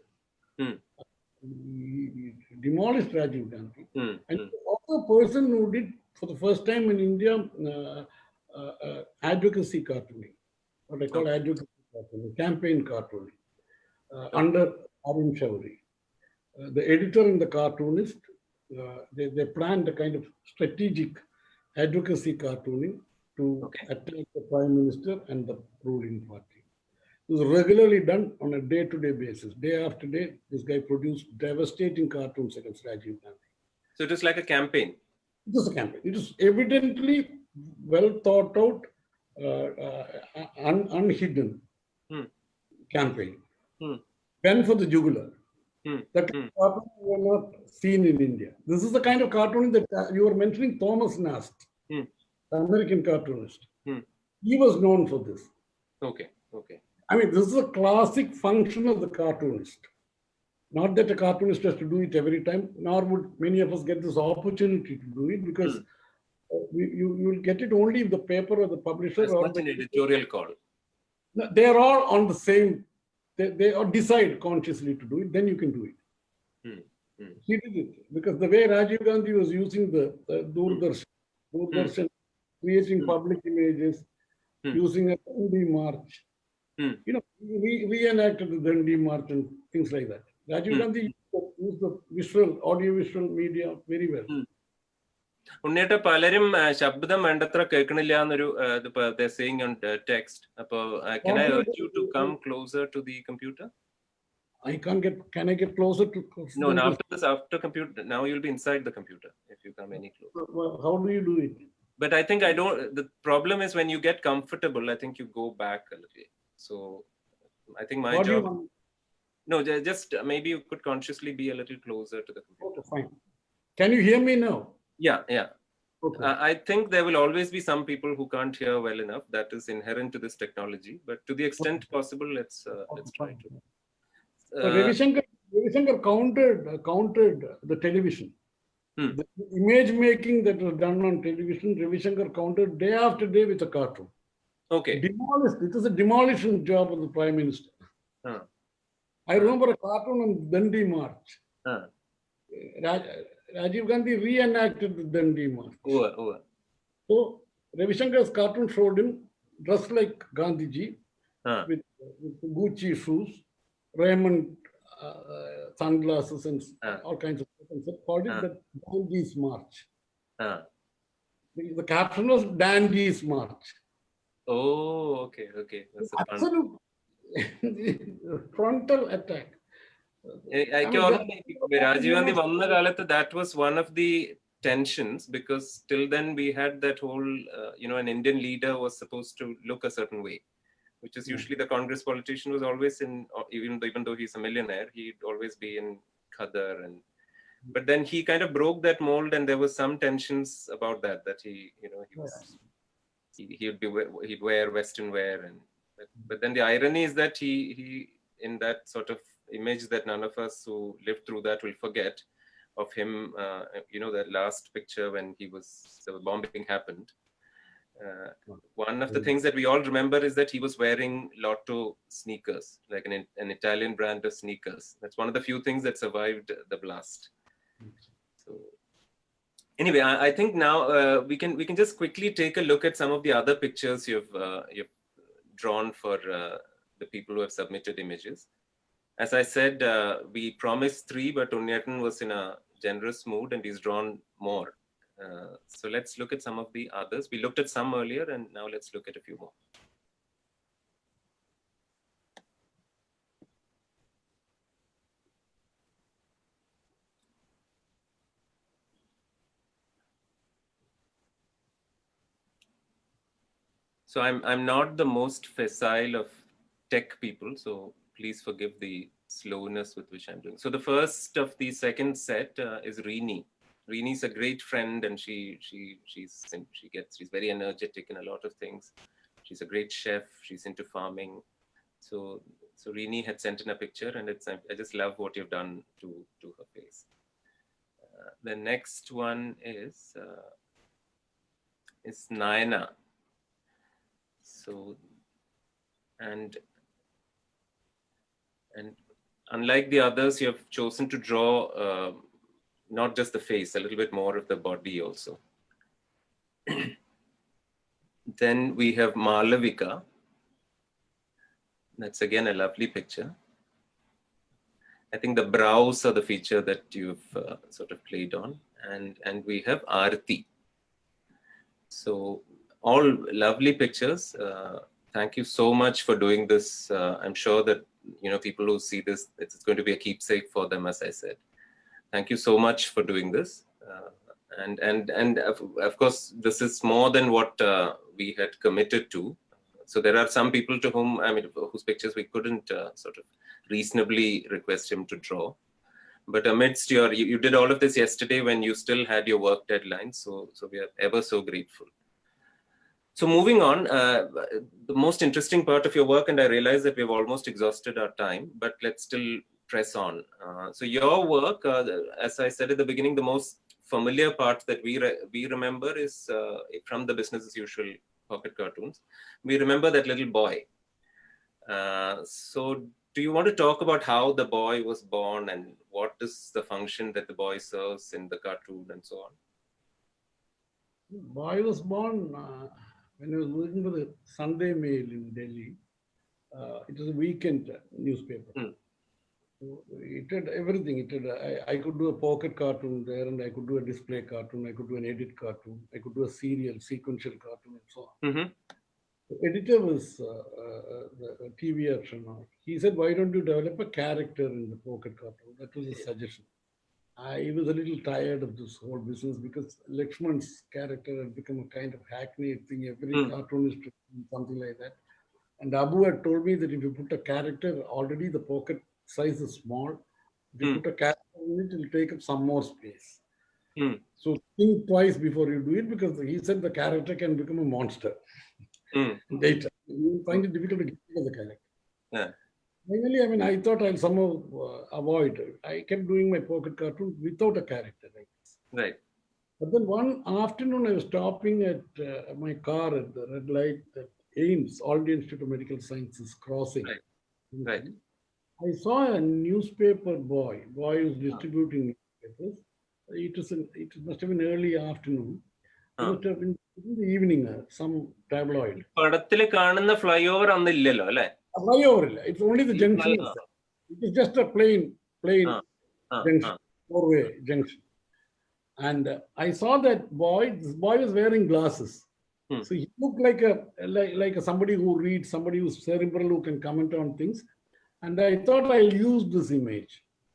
He demolished Rajiv Gandhi. And also a person who did, for the first time in India, advocacy cartooning. What I call advocacy cartooning, campaign cartooning, under Arun Shourie. The editor and the cartoonist, they planned a kind of strategic advocacy cartooning to attack the Prime Minister and the ruling party. It was regularly done on a day-to-day basis. Day after day, this guy produced devastating cartoons against Rajiv Gandhi. So it was like a campaign? It was a campaign. It was evidently well thought out, unhidden campaign. Pen for the jugular. That cartoon were not seen in India. This is the kind of cartoon that you were mentioning, Thomas Nast, the American cartoonist. He was known for this. Okay. I mean, this is a classic function of the cartoonist. Not that a cartoonist has to do it every time, nor would many of us get this opportunity to do it, because you will get it only if the paper or the publisher or an editorial call. They are all on the same. They decide consciously to do it, then you can do it. He did it because the way Rajiv Gandhi was using the Doordarshan, creating public images, using a Dandi march. We reenacted the Dandi march and things like that. Rajiv Gandhi used the audio-visual media very well. ഉണ്ണിയേട്ട പലരും ശബ്ദം വേണ്ടത്ര കേൾക്കണില്ല എന്നൊരു saying on text. അപ്പൊ can I urge you to come closer to the computer? Can I get closer to? No, after computer, now you'll be inside the computer if you come any closer. Well, how do you do it? But I think the problem is when you get comfortable, I think you go back a little. So I think my job. No, just maybe you could consciously be a little closer to the computer. Okay, fine. Can you hear me now? Yeah. Okay. I think there will always be some people who can't hear well enough. That is inherent to this technology. But to the extent possible, let's try to. So Ravi Shankar countered the television. The image making that was done on television, Ravi Shankar countered day after day with a cartoon. Okay. Demolished. It was a demolition job of the Prime Minister. I remember a cartoon on Dandi March. Rajiv Gandhi reenacted the Dandi March. So Ravi Shankar's cartoon showed him dressed like Gandhiji with Gucci shoes, Raymond sunglasses, and all kinds of things. They called it the Dandi's March. The caption was Dandi's March. Oh, okay. That's absolute frontal attack. Rajiv Gandhi vanna kalathu, that was one of the tensions, because till then we had that whole, an Indian leader was supposed to look a certain way, which is usually the Congress politician was always in, even though he's a millionaire, he'd always be in Khadar. But then he kind of broke that mold, and there was some tensions about that he'd wear Western wear, but then the irony is that he in that sort of image that none of us who lived through that will forget of him, that last picture when the bombing happened. One of the things that we all remember is that he was wearing Lotto sneakers, like an Italian brand of sneakers. That's one of the few things that survived the blast. So anyway, I think now we can just quickly take a look at some of the other pictures you've drawn for the people who have submitted images. As I said, we promised 3, but Unniyatan was in a generous mood and he's drawn more. So let's look at some of the others. We looked at some earlier, and now let's look at a few more. So I'm not the most facile of tech people, so please forgive the slowness with which I'm doing. So the first of the second set is Rini. Rini's a great friend, and she's very energetic in a lot of things. She's a great chef. She's into farming. So Rini had sent in a picture, and I just love what you've done to her face. The next one is Nayana. So and unlike the others, you have chosen to draw not just the face, a little bit more of the body also. Then we have Malavika. That's again a lovely picture. I think the brows are the feature that you've sort of played on. And we have Aarti. So all lovely pictures. Thank you so much for doing this. I'm sure that people who see this, it's going to be a keepsake for them, as I said. Thank you so much for doing this. And of course, this is more than what we had committed to. So there are some people to whom, whose pictures we couldn't sort of reasonably request him to draw. But amidst you did all of this yesterday when you still had your work deadline. So we are ever so grateful. So moving on, the most interesting part of your work, and I realize that we've almost exhausted our time, but let's still press on. So your work, as I said at the beginning, the most familiar part that we remember is from the business as usual pocket cartoons. We remember that little boy. So do you want to talk about how the boy was born and what is the function that the boy serves in the cartoon and so on? The boy was born when I was working for the Sunday Mail in Delhi. It was a weekend newspaper. So it had everything. I could do a pocket cartoon there, and I could do a display cartoon. I could do an edit cartoon. I could do a serial, sequential cartoon, and so on. The editor was the TV Archana. He said, "Why don't you develop a character in the pocket cartoon?" That was a suggestion. I was a little tired of this whole business because Lakshman's character had become a kind of hackneyed thing. Every cartoonist doing something like that. And Abu had told me that if you put a character, already the pocket size is small. If you put a character in it, it will take up some more space. So think twice before you do it, because he said the character can become a monster. Later, you find it difficult to get rid of the character. Yeah. Finally, I thought I'll somehow avoid it. I kept doing my pocket cartoon without a character. Right. But then one afternoon, I was stopping at my car at the red light at AIIMS, All India Institute of Medical Sciences, crossing. Right. I saw a newspaper boy who was distributing newspapers. It must have been early afternoon. It must have been in the evening, some tabloid. പടത്തില് കാണുന്ന flyover അന്നില്ലല്ലോ അല്ലേ? Flyover. It's only the junction. It is just a plain junction, four-way junction. And I saw that boy. This boy was wearing glasses. So he looked like somebody who reads, somebody who's cerebral, who can comment on things. And I thought I'll use this image.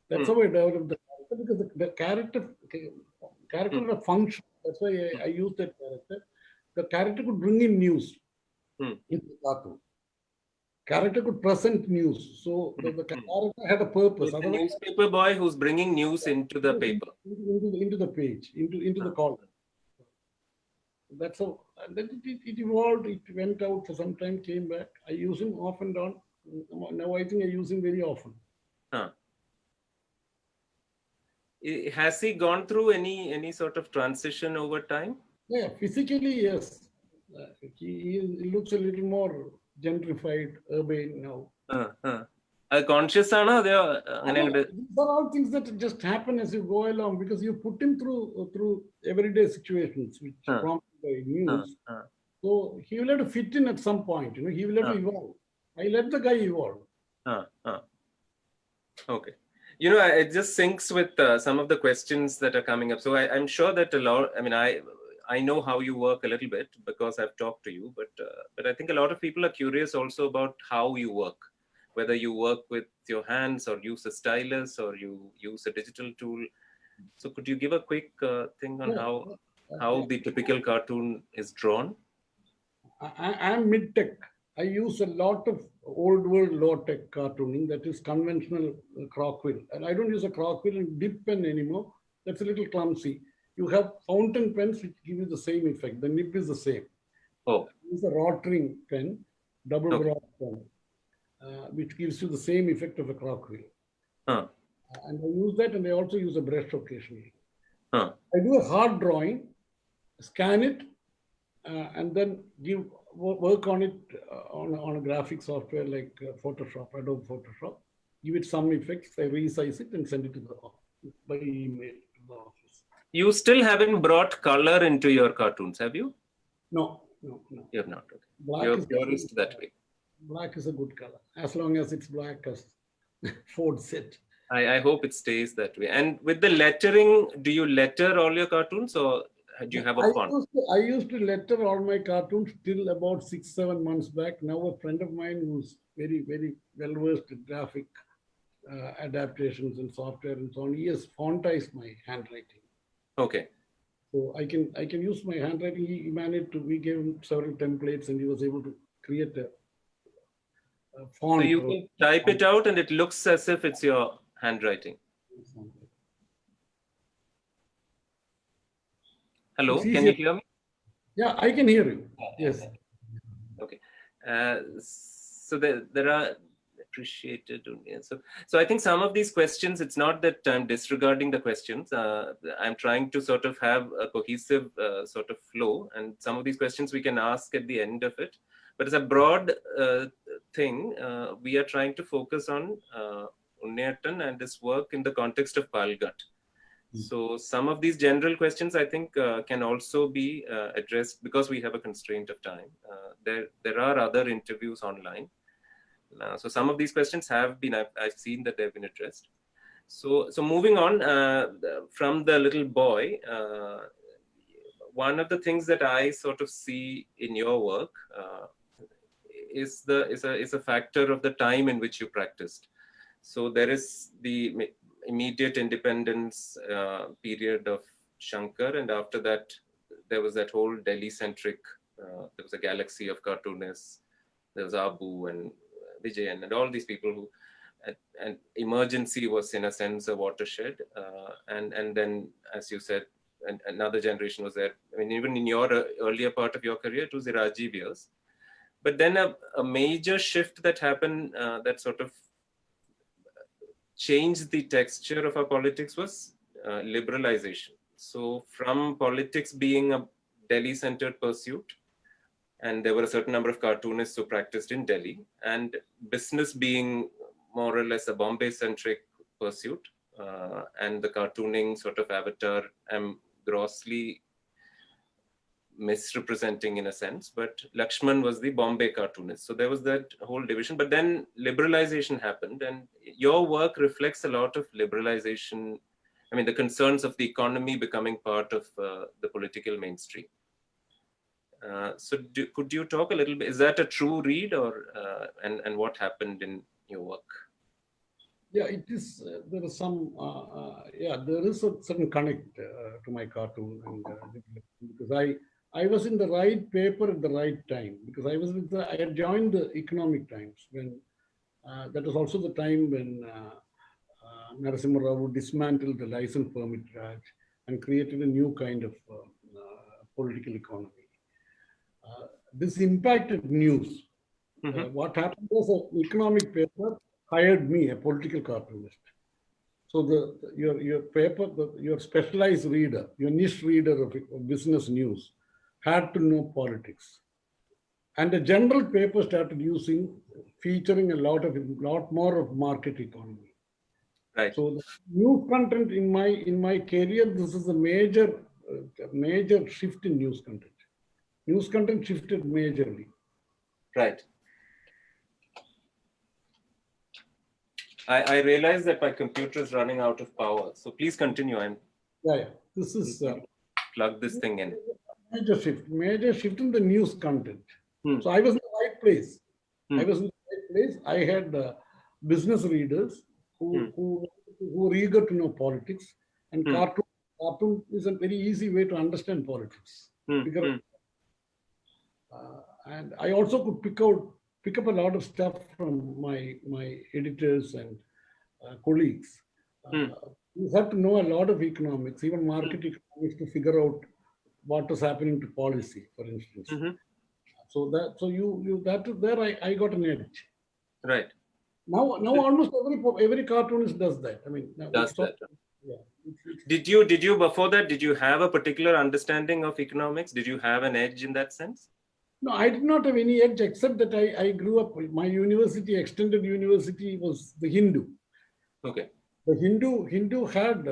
That's how I developed the character, because the character had a function. That's why I used that character. The character could bring in news in the cartoon. Character could present news. So the character had a purpose. The newspaper boy who's bringing news into the paper. Into the page, into the column. That's how. And then it evolved. It went out for some time, came back. I use him off and on. Now I think I use him very often. Has he gone through any sort of transition over time? Yeah, physically, yes. He looks a little more gentrified, urban now. Conscious ആണ് അതെയോ അങ്ങനെ? These are all things that just happen as you go along, because you put him through everyday situations which prompted by news. So he will have to fit in at some point. He will have to evolve. I let the guy evolve. Okay. It just syncs with some of the questions that are coming up. So I'm sure that a lot. I know how you work a little bit because I've talked to you, but I think a lot of people are curious also about how you work, whether you work with your hands or use a stylus or you use a digital tool. So could you give a quick thing on how the typical cartoon is drawn? I'm mid-tech. I use a lot of old world low-tech cartooning, that is conventional Crocquill. And I don't use a Crocquill and dip pen anymore. That's a little clumsy. You have fountain pens which give you the same effect. The nib is the same. Oh. Use a rotring pen, double Okay. broad pen, which gives you the same effect of a Crocquill. Huh. And I use that, and I also use a brush occasionally. Huh. I do a hard drawing, scan it, and then work on it on a graphic software like Photoshop, Adobe Photoshop. Give it some effects, I resize it and send it to the office by email to the office. You still haven't brought color into your cartoons, have you? No. You have not. Okay. Black You're is purist that way. Black is a good color, as long as it's black, as Ford said. I hope it stays that way. And with the lettering, do you letter all your cartoons, or do you have a font? I used to letter all my cartoons till about 6-7 months back. Now a friend of mine who's very, very well versed in graphic adaptations and software and so on, he has fontized my handwriting. Okay. So I can use my handwriting. He managed to. We gave him several templates, and he was able to create a font. So you can type it out, and it looks as if it's your handwriting. Hello, can you hear me? Yeah, I can hear you. Yes. Okay. So there are appreciated. So I think some of these questions, it's not that I'm disregarding the questions. I'm trying to sort of have a cohesive sort of flow, and some of these questions we can ask at the end of it. But as a broad thing, we are trying to focus on Unniyattan and his work in the context of Palghat. So some of these general questions, I think, can also be addressed because we have a constraint of time. There are other interviews online. So some of these questions have been, I've seen that they've been addressed. So moving on from the little boy, one of the things that I sort of see in your work is a factor of the time in which you practiced. So there is the immediate independence period of Shankar, and after that, there was that whole Delhi-centric, there was a galaxy of cartoonists. There was Abu and Vijayan and all these people who, and Emergency was in a sense a watershed. And then, as you said, another generation was there. I mean, even in your earlier part of your career, it was the Rajiv years. But then a major shift that happened that sort of changed the texture of our politics was liberalization. So from politics being a Delhi-centered pursuit, and there were a certain number of cartoonists who practiced in Delhi, and business being more or less a Bombay-centric pursuit, and the cartooning sort of avatar, I'm grossly misrepresenting in a sense, but Lakshman was the Bombay cartoonist. So there was that whole division, but then liberalization happened, and your work reflects a lot of liberalization. I mean, the concerns of the economy becoming part of the political mainstream. So could you talk a little bit, is that a true read, or and what happened in your work? Yeah, it is. There is some. There is a certain connect to my cartoon, and because I was in the right paper at the right time, because I had joined the Economic Times when that was also the time when Narasimha Rao dismantled the license permit Raj and created a new kind of political economy. This impacted news. What happened was an economic paper hired me, a political cartoonist. So your paper, your specialized reader, your niche reader of business news had to know politics. And the general paper started featuring a lot more of market economy. Right. So the news content in my career, this is a major shift in news content. News content shifted majorly. Right. I realize that my computer is running out of power. So please continue. Yeah. This is plug this thing in. Major shift in the news content. So I was in the right place. I had business readers who were eager to know politics, and cartoon is a very easy way to understand politics. and I also could pick up a lot of stuff from my editors and colleagues. You have to know a lot of economics, even market economics, to figure out what is happening to policy, for instance. So there I got an edge. Right. Now almost every cartoonist does that. I mean, does that. Yeah. Did you before that, did you have a particular understanding of economics? Did you have an edge in that sense? No, I did not have any edge except that I grew up, my university, extended university, was the Hindu. Okay. The Hindu had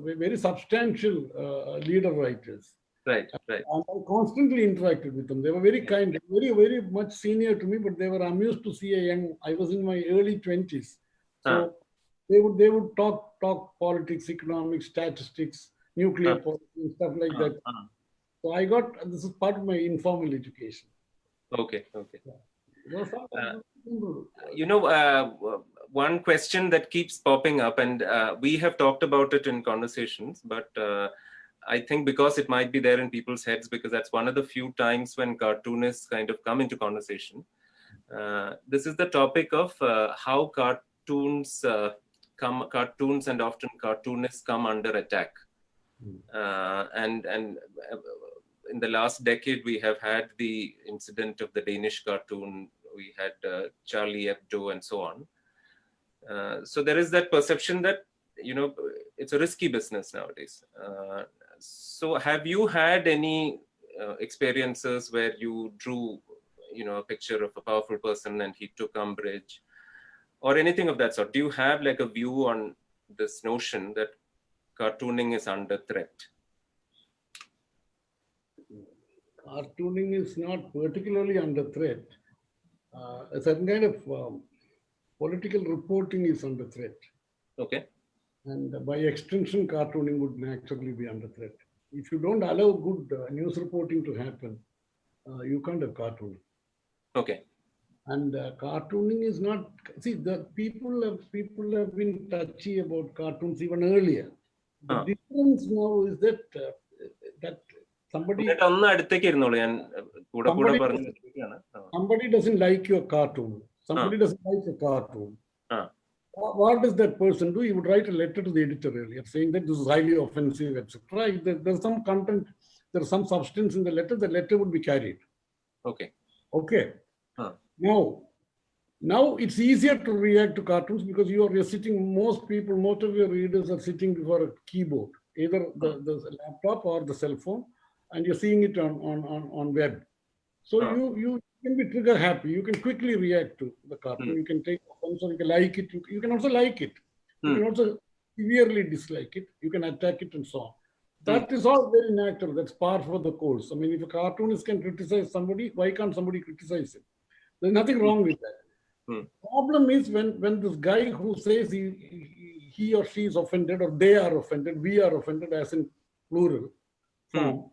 very substantial leader writers. Right. And I constantly interacted with them. They were very kind, very much senior to me, but they were amused to see I was in my early 20s. So they would talk politics, economics, statistics, nuclear policy, and stuff like that. So this is part of my informal education. Okay. One question that keeps popping up, and we have talked about it in conversations, but I think because it might be there in people's heads, because that's one of the few times when cartoonists kind of come into conversation. This is the topic of how cartoons and often cartoonists come under attack. And in the last decade, we have had the incident of the Danish cartoon. We had Charlie Hebdo and so on. So there is that perception that, it's a risky business nowadays. So have you had any experiences where you drew, a picture of a powerful person and he took umbrage or anything of that sort? Do you have like a view on this notion that cartooning is under threat? Cartooning is not particularly under threat. A certain kind of political reporting is under threat. Okay. And by extension, cartooning would naturally be under threat. If you don't allow good news reporting to happen, you can't have cartooning. Okay. And cartooning is not, see, the people have been touchy about cartoons even earlier. The difference now is that somebody doesn't like your cartoon. Somebody doesn't like a cartoon. What does that person do? He would write a letter to the editor earlier saying that this is highly offensive, etc. There's some content, there's some substance in the letter would be carried. Okay. Now it's easier to react to cartoons because you're sitting, most of your readers are sitting before a keyboard, either the laptop or the cell phone, and you're seeing it on web. So you can be trigger happy. You can quickly react to the cartoon. You can take offense or you can like it. You can also like it. You can also severely dislike it. You can attack it and so on. That is all very natural. That's par for the course. I mean, if a cartoonist can criticize somebody, why can't somebody criticize him? There's nothing wrong with that. Problem is when this guy who says he or she is offended, or they are offended, we are offended, as in plural form.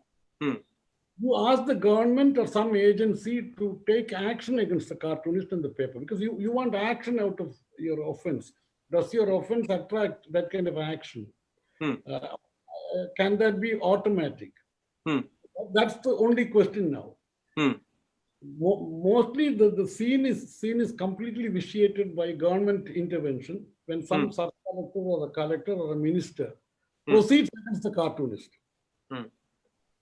You ask the government or some agency to take action against the cartoonist and the paper, because you want action out of your offense. Does your offense attract that kind of action? Can that be automatic? That's the only question now. Mostly the scene is completely vitiated by government intervention when some sub-collector or a collector or a minister proceeds against the cartoonist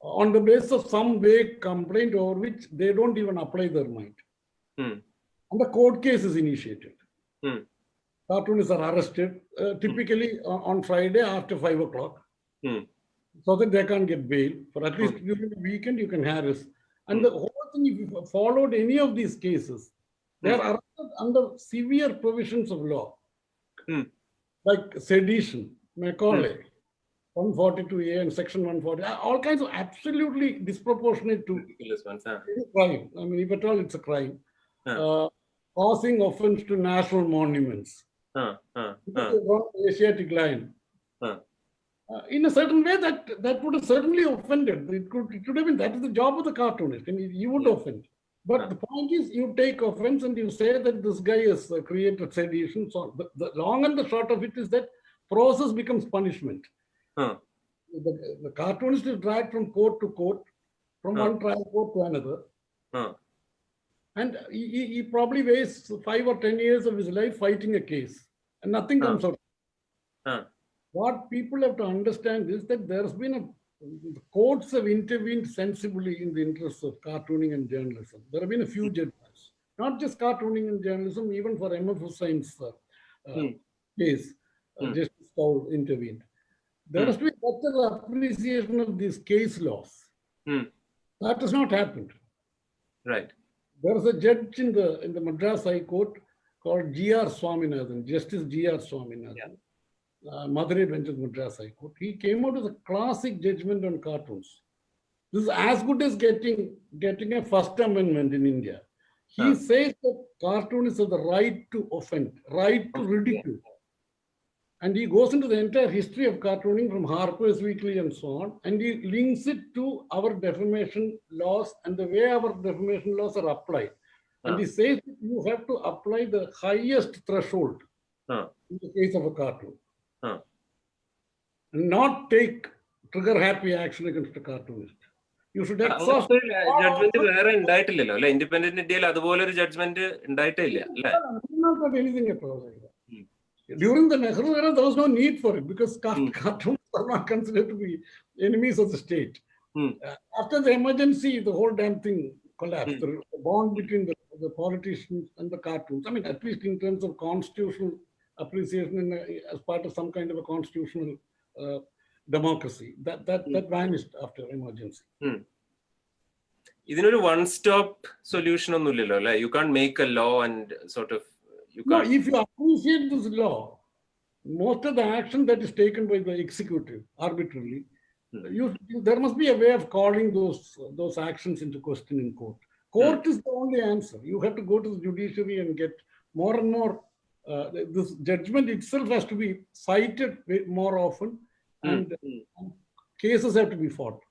on the basis of some vague complaint over which they don't even apply their mind. And the court case is initiated. Cartoonists are arrested, typically on Friday after 5 o'clock, so that they can't get bail. For at least during the weekend, you can harass. And the whole thing, if you followed any of these cases, they are arrested under severe provisions of law, like sedition, Macaulay, 142A and Section 140, all kinds of absolutely disproportionate to crime. I mean, if at all, it's a crime. Causing offense to national monuments. Asiatic lion. In a certain way, that would have certainly offended. It would have been, that is the job of the cartoonist, and you would offend. But the point is, you take offense and you say that this guy has created sedition. So the long and the short of it is that process becomes punishment. The cartoonist is dragged from court to court, from one trial court to another. And he probably wastes 5 or 10 years of his life fighting a case and nothing comes out. What people have to understand is that there's been the courts have intervened sensibly in the interests of cartooning and journalism. There have been a few judgments, not just cartooning and journalism, even for M.F. Hussein's case, Justice Kaul intervened. There has been better appreciation of these case laws. That has not happened. Right. There was a judge in the Madras High Court called G.R. Swaminathan, Justice G.R. Swaminathan, Madurai bench of Madras High Court. He came out with a classic judgment on cartoons. This is as good as getting a First Amendment in India. He says that cartoonists have the right to offend, right to ridicule. And he goes into the entire history of cartooning from Harper's Weekly and so on, and he links it to our defamation laws and the way our defamation laws are applied. And he says that you have to apply the highest threshold in the case of a cartoon. And not take trigger-happy action against a cartoonist. You should exhaust... Independent India, judgment not got anything at all. During the Nehru era, there was no need for it because cartoons are not considered to be enemies of the state. After the emergency, the whole damn thing collapsed. The bond between the politicians and the cartoons, I mean, at least in terms of constitutional appreciation as part of some kind of a constitutional democracy, that vanished after emergency. Is there a one-stop solution? You can't make a law and sort of... No, if you appreciate this law, most of the action that is taken by the executive arbitrarily, there must be a way of calling those actions into question in court. Court is the only answer. You have to go to the judiciary and get more and more. This judgment itself has to be cited more often, and cases have to be fought.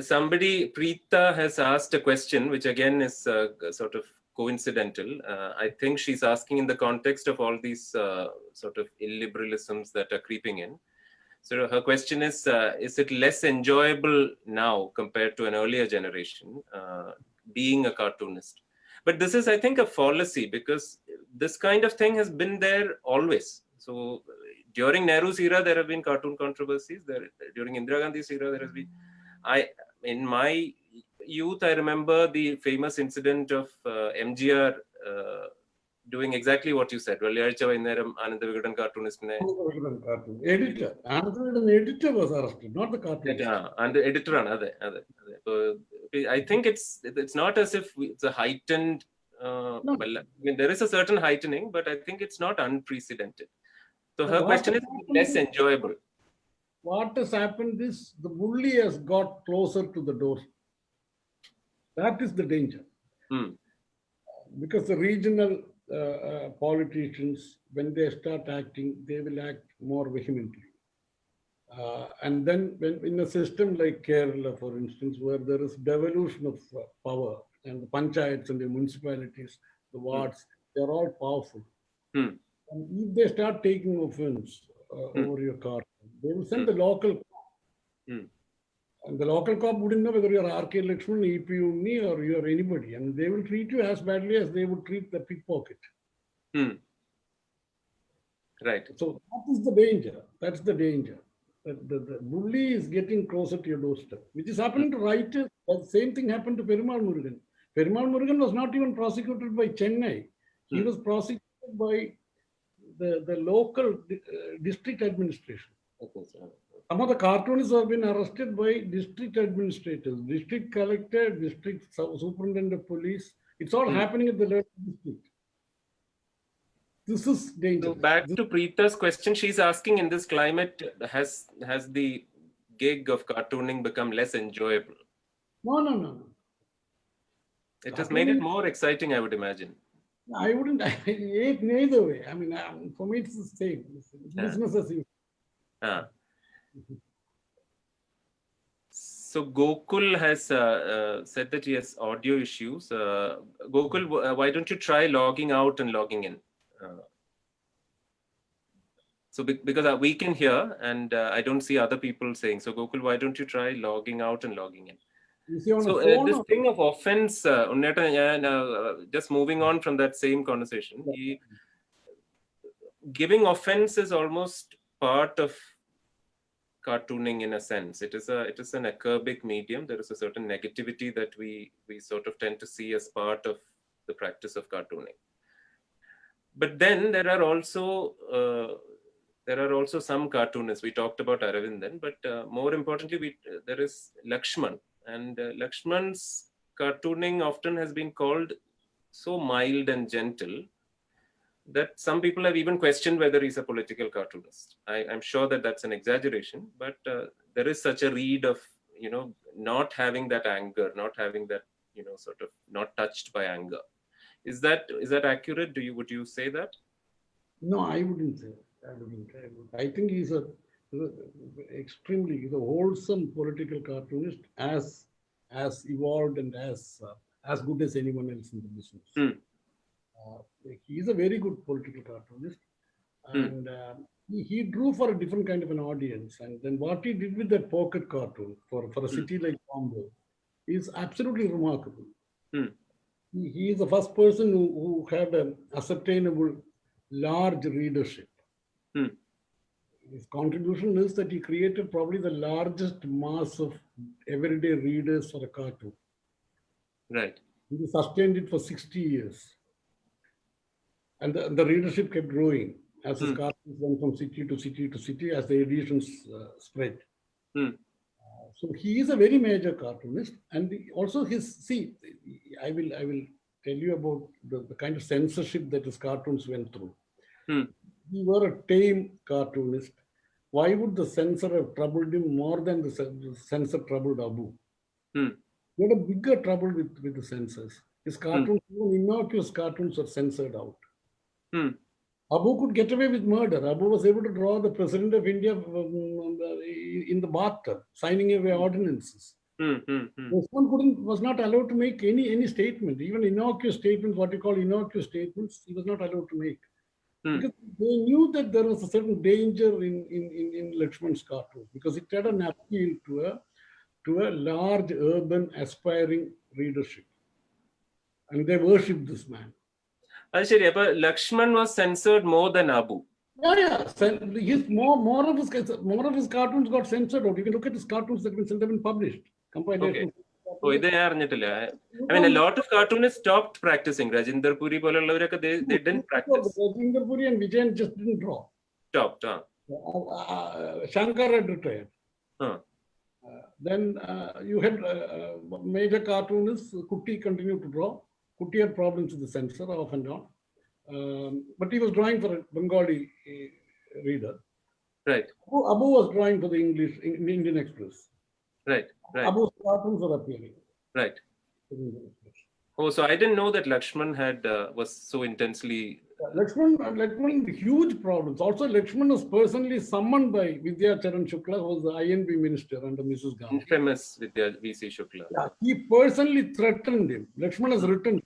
Somebody, Preeta, has asked a question, which again is sort of coincidental. I think she's asking in the context of all these sort of illiberalisms that are creeping in. So her question is it less enjoyable now compared to an earlier generation being a cartoonist? But this is, I think, a fallacy because this kind of thing has been there always. So during Nehru's era, there have been cartoon controversies. During Indira Gandhi's era, there has been... In my youth, I remember the famous incident of MGR doing exactly what you said. Editor. Editor was arrested, not the cartoonist. And the editor. I think it's not as if it's a heightened... No. Well, I mean, there is a certain heightening, but I think it's not unprecedented. So her question is less enjoyable. What has happened is the bully has got closer to the door. That is the danger. Because the regional politicians, when they start acting, they will act more vehemently. And then when in a system like Kerala, for instance, where there is devolution of power, and the panchayats and the municipalities, the wards, they're all powerful. And if they start taking offense over your car, they will send the local cop. And the local cop wouldn't know whether you're R.K. Lakshman, E.P. Unni, or you're anybody. And they will treat you as badly as they would treat the pickpocket. Right. So that is the danger. That's the danger. The bully is getting closer to your doorstep, which is happening to writers. The same thing happened to Perumal Murugan. Perumal Murugan was not even prosecuted by Chennai. He was prosecuted by the local district administration. Some of the cartoonists have been arrested by district administrators, district collector, district superintendent of police. It's all happening at the level of district. This is dangerous. So back to Preeta's question, she's asking, in this climate, has the gig of cartooning become less enjoyable? No. It has made it more exciting, I would imagine. I wouldn't, neither way. I mean, for me, it's the same. It's business as usual. So Gokul has said that he has audio issues. Gokul, why don't you try logging out and logging in? So because we can hear and I don't see other people saying. So Gokul, why don't you try logging out and logging in? Is he on So a phone? this thing of offense, just moving on from that same conversation, giving offense is almost part of cartooning in a sense. It is an acerbic medium. There is a certain negativity that we sort of tend to see as part of the practice of cartooning. But then there are also some cartoonists. We talked about Aravindan, but more importantly, there is Lakshman, and Lakshman's cartooning often has been called so mild and gentle that some people have even questioned whether he's a political cartoonist. I'm sure that that's an exaggeration, but there is such a read of, not having that anger, not having that, sort of not touched by anger. Is that accurate? Would you say that? No, I wouldn't say that. I think he's a wholesome political cartoonist, as evolved and as good as anyone else in the business. He's a very good political cartoonist, and he drew for a different kind of an audience. And then what he did with that pocket cartoon for a city like Bombay is absolutely remarkable. He is the first person who had an ascertainable large readership. His contribution is that he created probably the largest mass of everyday readers for a cartoon. Right. He sustained it for 60 years. And the readership kept growing as his cartoons went from city to city to city as the editions spread. So he is a very major cartoonist, and also I will tell you about the kind of censorship that his cartoons went through. He were a tame cartoonist. Why would the censor have troubled him more than the censor troubled Abu? He had a bigger trouble with the censors. His cartoons, even innocuous cartoons, were censored out. Abu could get away with murder. Abu was able to draw the president of India in the bathtub, signing away ordinances. Lakshman was not allowed to make any statement, even innocuous statements, what you call innocuous statements, he was not allowed to make. Because they knew that there was a certain danger in Lakshman's cartoon, because it had an appeal to a large urban aspiring readership. And they worshipped this man. But Lakshman was censored more than Abu. Yeah. More of his cartoons got censored out. You can look at his cartoons that have been published. Compilation. Okay. I mean, a lot of cartoonists stopped practicing. Rajinder Puri, they didn't practice. Rajinder Puri and Vijayan just didn't draw. Stopped. Shankar had retired. Then you had major cartoonists. Kutti continued to draw. Kutti had problems with the censor off and on. But he was drawing for a Bengali reader. Right. Abu was drawing for the Indian Express. Right. Abu's cartoons were appearing. Right. Oh, so I didn't know that Lakshman was so intensely. Lakshman, huge problems. Also, Lakshman was personally summoned by Vidya Charan Shukla, who was the INB minister under Mrs. Gandhi. Infamous Vidya V.C. Shukla. Yeah, he personally threatened him. Lakshman has written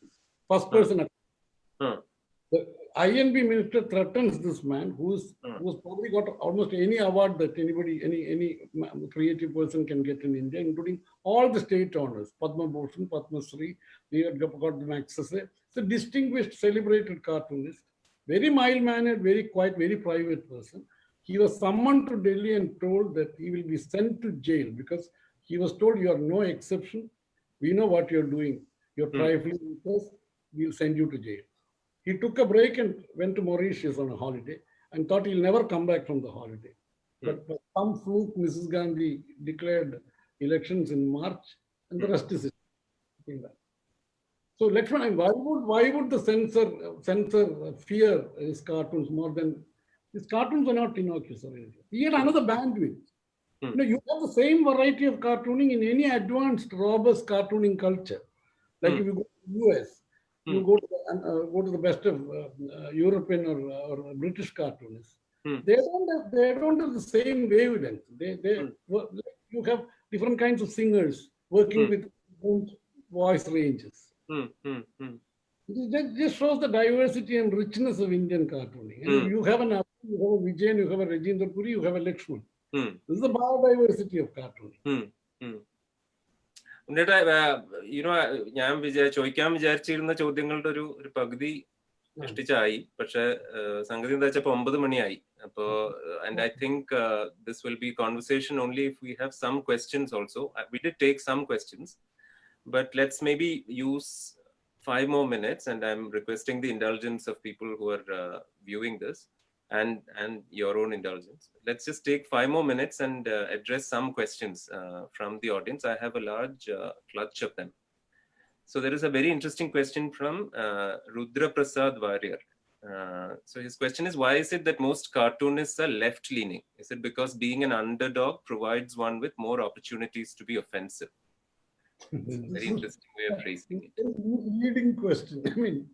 first person. The INB minister threatens this man who's probably got almost any award that any creative person can get in India, including all the state honors, Padma Bhushan, Padma Shri. He had got them access. It's a distinguished, celebrated cartoonist, very mild-mannered, very quiet, very private person. He was summoned to Delhi and told that he will be sent to jail because he was told, you are no exception. We know what you're doing. You're trifling with us. We'll send you to jail. He took a break and went to Mauritius on a holiday and thought he'll never come back from the holiday. But some fluke, Mrs. Gandhi declared elections in March, and the rest is it. So Lakshman, why would the censor fear his cartoons more than his cartoons are not innocuous or anything? He had another bandwidth. You have the same variety of cartooning in any advanced, robust cartooning culture. Like if you go to the US, you go to the best of European or British cartoonists. They don't have the same wavelength. You have different kinds of singers working with different voice ranges. It just shows the diversity and richness of Indian cartooning. And you have an Abu, you have a Vijayan, you have a Rajinder Puri, you have a Lakshman. This is the biodiversity of cartooning. ഉണ്ണിയേട്ടാ, ഞാൻ ചോദിക്കാൻ വിചാരിച്ചിരുന്ന ചോദ്യങ്ങളുടെ ഒരു പകുതി സൃഷ്ടിച്ചായി. പക്ഷെ സംഗതി എന്താ വെച്ചപ്പോ 9 മണിയായി. അപ്പോ and I think this will be conversation only if we have some questions also. We did take some questions, but let's maybe use 5 more minutes, and I'm requesting the indulgence of people who are viewing this and your own indulgence. Let's just take 5 more minutes and address some questions from the audience. I have a large clutch of them. So there is a very interesting question from Rudra Prasad Warrior. So his question is, why is it that most cartoonists are left-leaning? Is it because being an underdog provides one with more opportunities to be offensive? Very interesting way of phrasing it. Leading question. I mean,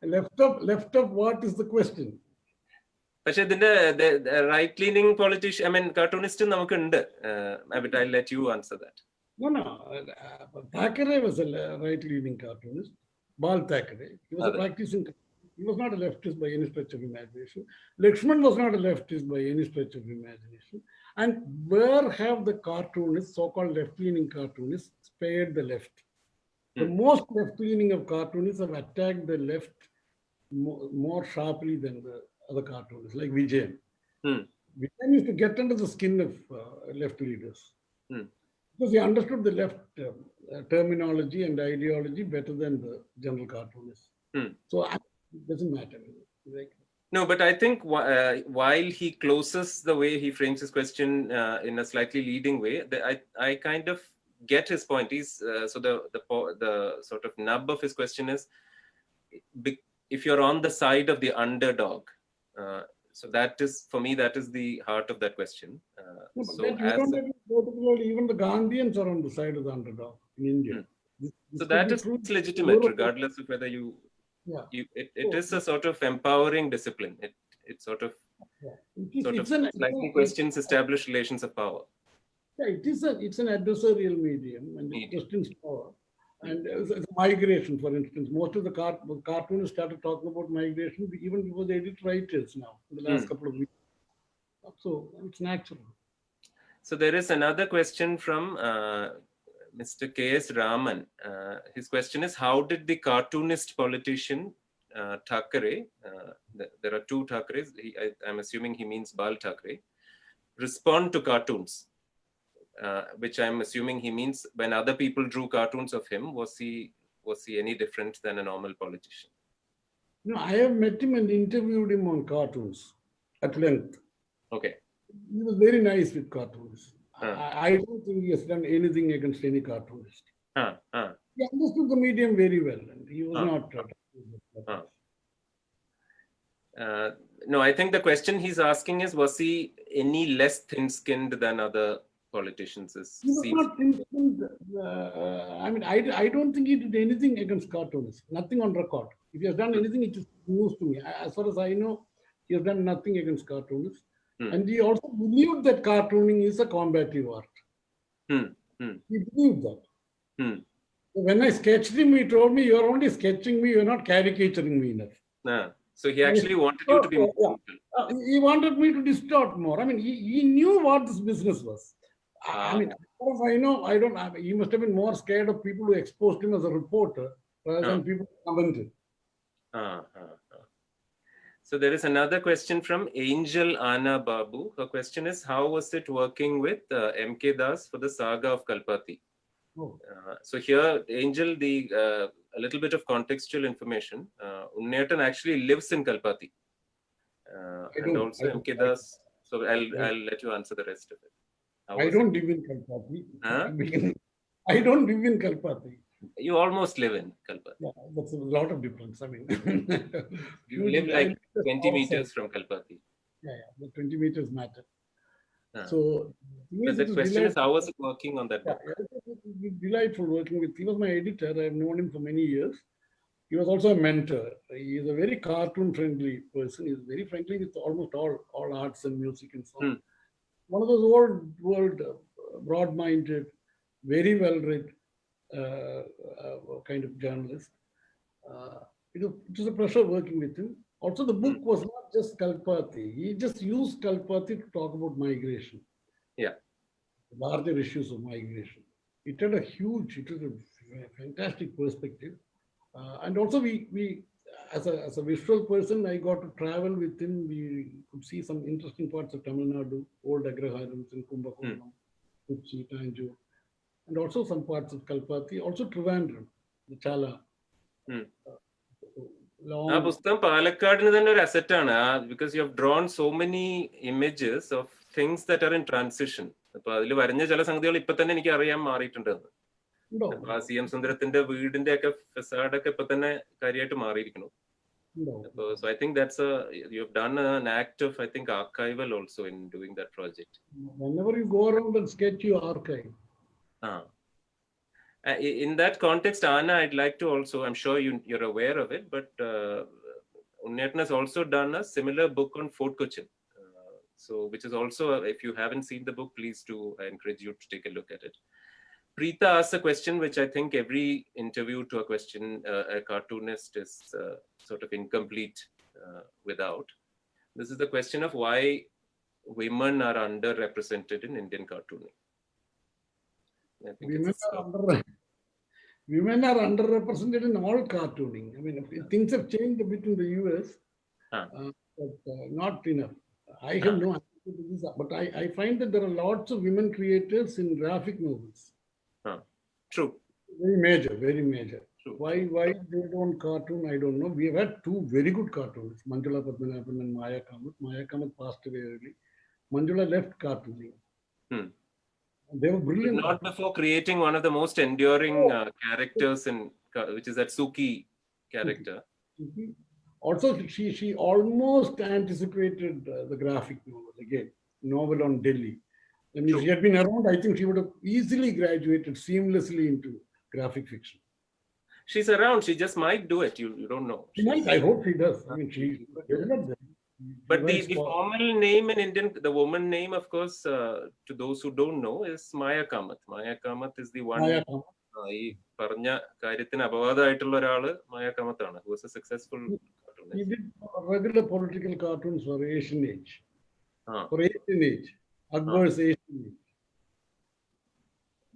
left of what is the question? പക്ഷെ ഇതിന്റെ right leaning politician, I mean cartoonist നമുക്കുണ്ട്. I'll let you answer that. No. Thackeray was a right-leaning cartoonist. Bal Thackeray. He was a practicing. He was not a leftist by any stretch of imagination. Lakshman was not a leftist by any stretch of imagination. And where have the cartoonists, so-called left-leaning cartoonists, spared the left? The most left-leaning of cartoonists have attacked the left more sharply than the other cartoonists, like Vijayan. Vijayan used to get under the skin of left leaders. Because he understood the left terminology and ideology better than the general cartoonists. So it doesn't matter. No, but I think while he closes the way he frames his question in a slightly leading way, I kind of get his point. He's so the sort of nub of his question is, if you're on the side of the underdog, so that is, for me, that is the heart of that question. So even the Gandhians are on the side of the underdog in India. So that is legitimate, regardless of whether you. It is a sort of empowering discipline. It sort of slightly questions established relations of power. Yeah, it's an adversarial medium, and it questions power. And migration, for instance, most of the cartoonists started talking about migration even before they edit writers now, in the last couple of weeks. So it's natural. So there is another question from Mr. K.S. Raman. His question is, how did the cartoonist politician Thackeray, there are two Thackeray's, I'm assuming he means Bal Thackeray, respond to cartoons? Which I'm assuming he means when other people drew cartoons of him, was he any different than a normal politician? No, I have met him and interviewed him on cartoons at length. Okay. He was very nice with cartoons. I don't think he has done anything against any cartoonist. He understood the medium very well, and he was not. No, I think the question he's asking is, was he any less thin-skinned than other politicians? He was not thin-skinned. I mean, I don't think he did anything against cartoonists. Nothing on record. If he has done anything, it is news to me. As far as I know, he has done nothing against cartoonists. And he also believed that cartooning is a combative art. He believed that. When I sketched him, he told me, "You're only sketching me, you're not caricaturing me enough." So he actually wanted you to be more. He wanted me to distort more. I mean, he knew what this business was. I mean, as far as I know, he must have been more scared of people who exposed him as a reporter rather than people who commented. So there is another question from Angel Anna Babu. Her question is, how was it working with M.K. Das for the saga of Kalpati? So here, Angel, a little bit of contextual information. Unniyatan actually lives in Kalpati. And also M.K. Das. So I'll let you answer the rest of it. I don't live in Kalpati. I don't live in Kalpati. You almost live in Kalpati. Yeah, that's a lot of difference. I mean, you live like 20 meters from Kalpati. Yeah, the 20 meters matter. So the question is, how was it working on that book? It was delightful working with. He was my editor. I have known him for many years. He was also a mentor. He is a very cartoon-friendly person. He is very friendly with almost all arts and music and so on. One of those old world, broad-minded, very well-read kind of journalist. It was a pleasure working with him. Also, the book was not just Kalpati. He just used Kalpati to talk about migration. Yeah. larger issues of migration. It was a fantastic perspective. And also we as a visual person, I got to travel with him. We could see some interesting parts of Tamil Nadu, old Agraharams in Kumbakonam, Kochi, Tanjore, and also some parts of Kalpati, also Trivandrum, the Chala. ആ പുസ്തകം പാലക്കാടിന് തന്നെ ഒരു asset ആണ്, because you have drawn so many images of things that are in transition. അപ്പൊ അതിൽ വരഞ്ഞ ചില സംഗതികൾ ഇപ്പൊ തന്നെ എനിക്ക് അറിയാൻ മാറിയിട്ടുണ്ടെന്ന്. അപ്പൊ ആ CM സുന്ദരത്തിന്റെ വീടിന്റെ ഒക്കെ ഫെസാഡൊക്കെ ഇപ്പൊ തന്നെ കാര്യമായിട്ട് മാറിയിരിക്കുന്നു. So I think you have done an act of, I think, archival also in doing that project. Whenever you go around and sketch, you archive. In that context, Anna, I'd like to also, I'm sure you're aware of it, but Unnettan has also done a similar book on Fort Cochin. So, which is also, if you haven't seen the book, please do, I encourage you to take a look at it. Preeta asked a question which I think every interview to a cartoonist is sort of incomplete without. This is the question of why women are underrepresented in Indian cartooning. Women are underrepresented in all cartooning. I mean, things have changed a bit in the US, but not enough. I have no answer to this, but I find that there are lots of women creators in graphic novels. True. Very major, very major. True. Why they don't cartoon, I don't know. We have had two very good cartoonists, Manjula Padmanabhan and Maya Kamath. Maya Kamath passed away early. Manjula left cartooning. They were brilliant. Not before creating one of the most enduring characters, which is that Suki character. Also, she almost anticipated the graphic novel on Delhi. I mean, if she had been around, I think she would have easily graduated seamlessly into graphic fiction. She's around. She just might do it. You don't know. She might. I hope she does. I mean, she developed them. But the formal name in Indian, the woman name, of course, to those who don't know, is Maya Kamath. Maya Kamath is the one. ഈ പറഞ്ഞ കാര്യത്തിന് അപവാദമായിട്ടുള്ള ഒരാള് മായ കമത്താണ്, who was a successful cartoonist. He did regular political cartoons for Asian Age. For Asian Age. Akbar's Asian Age.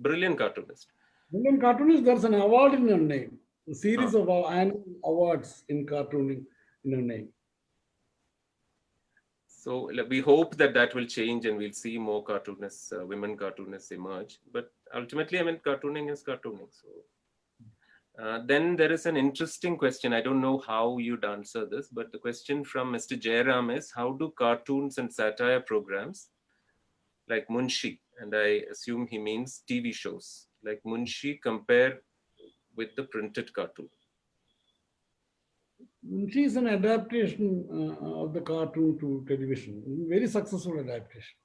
Brilliant cartoonist. Brilliant cartoonist. There's an award in her name. A series of annual awards in cartooning in her name. So we hope that will change and we'll see more cartoonists, women cartoonists emerge. But ultimately, I mean, cartooning is cartooning. So then there is an interesting question. I don't know how you'd answer this, but the question from Mr. Jairam is, how do cartoons and satire programs like Munshi, and I assume he means TV shows, like Munshi, compare with the printed cartoon? Munshi is an adaptation of the cartoon to television. Very successful adaptation.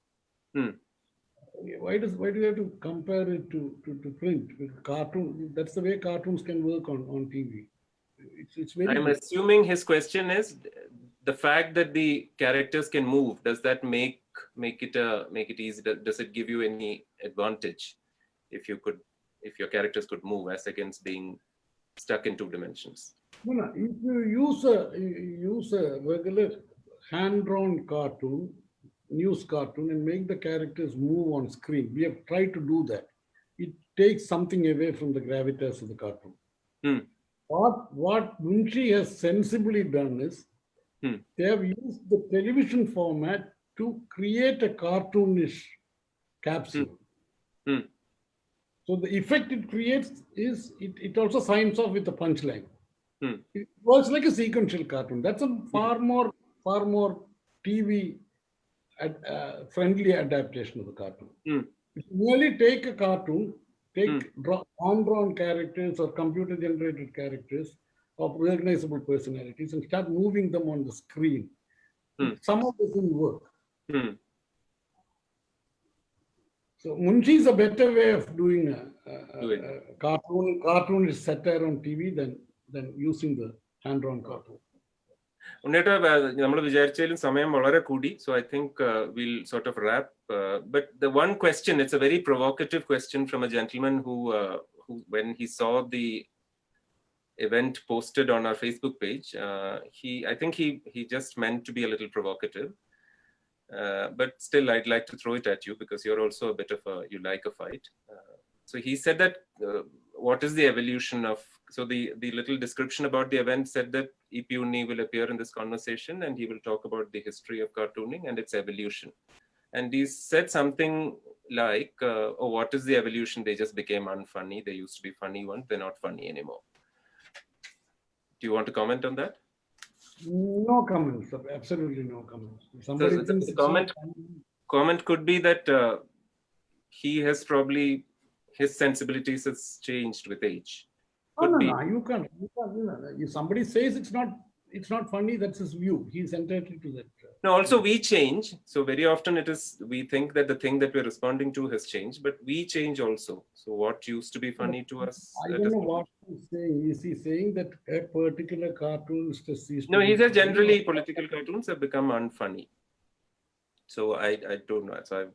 Why do you have to compare it to print? With cartoon, that's the way cartoons can work on TV. It's very. I'm assuming his question is the fact that the characters can move. Does that make it easy? Does it give you any advantage if your characters could move as against being stuck in two dimensions? No. If you use a regular hand-drawn cartoon, news cartoon, and make the characters move on screen, we have tried to do that. It takes something away from the gravitas of the cartoon. What Munshi has sensibly done is they have used the television format to create a cartoonish capsule. So the effect it creates is it also signs off with the punchline. It works like a sequential cartoon. That's a far more TV friendly adaptation of the cartoon. If you merely take a cartoon, hand-drawn characters or computer-generated characters of recognizable personalities and start moving them on the screen, some of this doesn't work. So Munshi is a better way of doing a cartoon is satire on TV than using the hand-drawn cartoon. ഉണ്ണേട്ടാ, നമ്മൾ വിചാരിച്ചാലും സമയം വളരെ കൂടി. So I think we'll sort of wrap. But the one question, it's a very provocative question from a gentleman who when he saw the event posted on our Facebook page, I think he just meant to be a little provocative. but still I'd like to throw it at you because you're also a bit of you like a fight. So he said that what is the evolution of, so the little description about the event said that E.P. Unni will appear in this conversation and he will talk about the history of cartooning and its evolution. And he said something like, oh, what is the evolution? They just became unfunny. They used to be funny once, they're not funny anymore. Do you want to comment on that? No comments, sir. Absolutely no comments. Somebody thinks the comment could be that he has probably, his sensibilities has changed with age. No, you can't. If somebody says it's not funny, that's his view. He's entitled to that. No, also we change. So very often it is, we think that the thing that we're responding to has changed, but we change also. So what used to be funny to us. I don't know what he's saying. Is he saying that a particular cartoonist is? No, he says generally political cartoons have become unfunny. So I don't know. So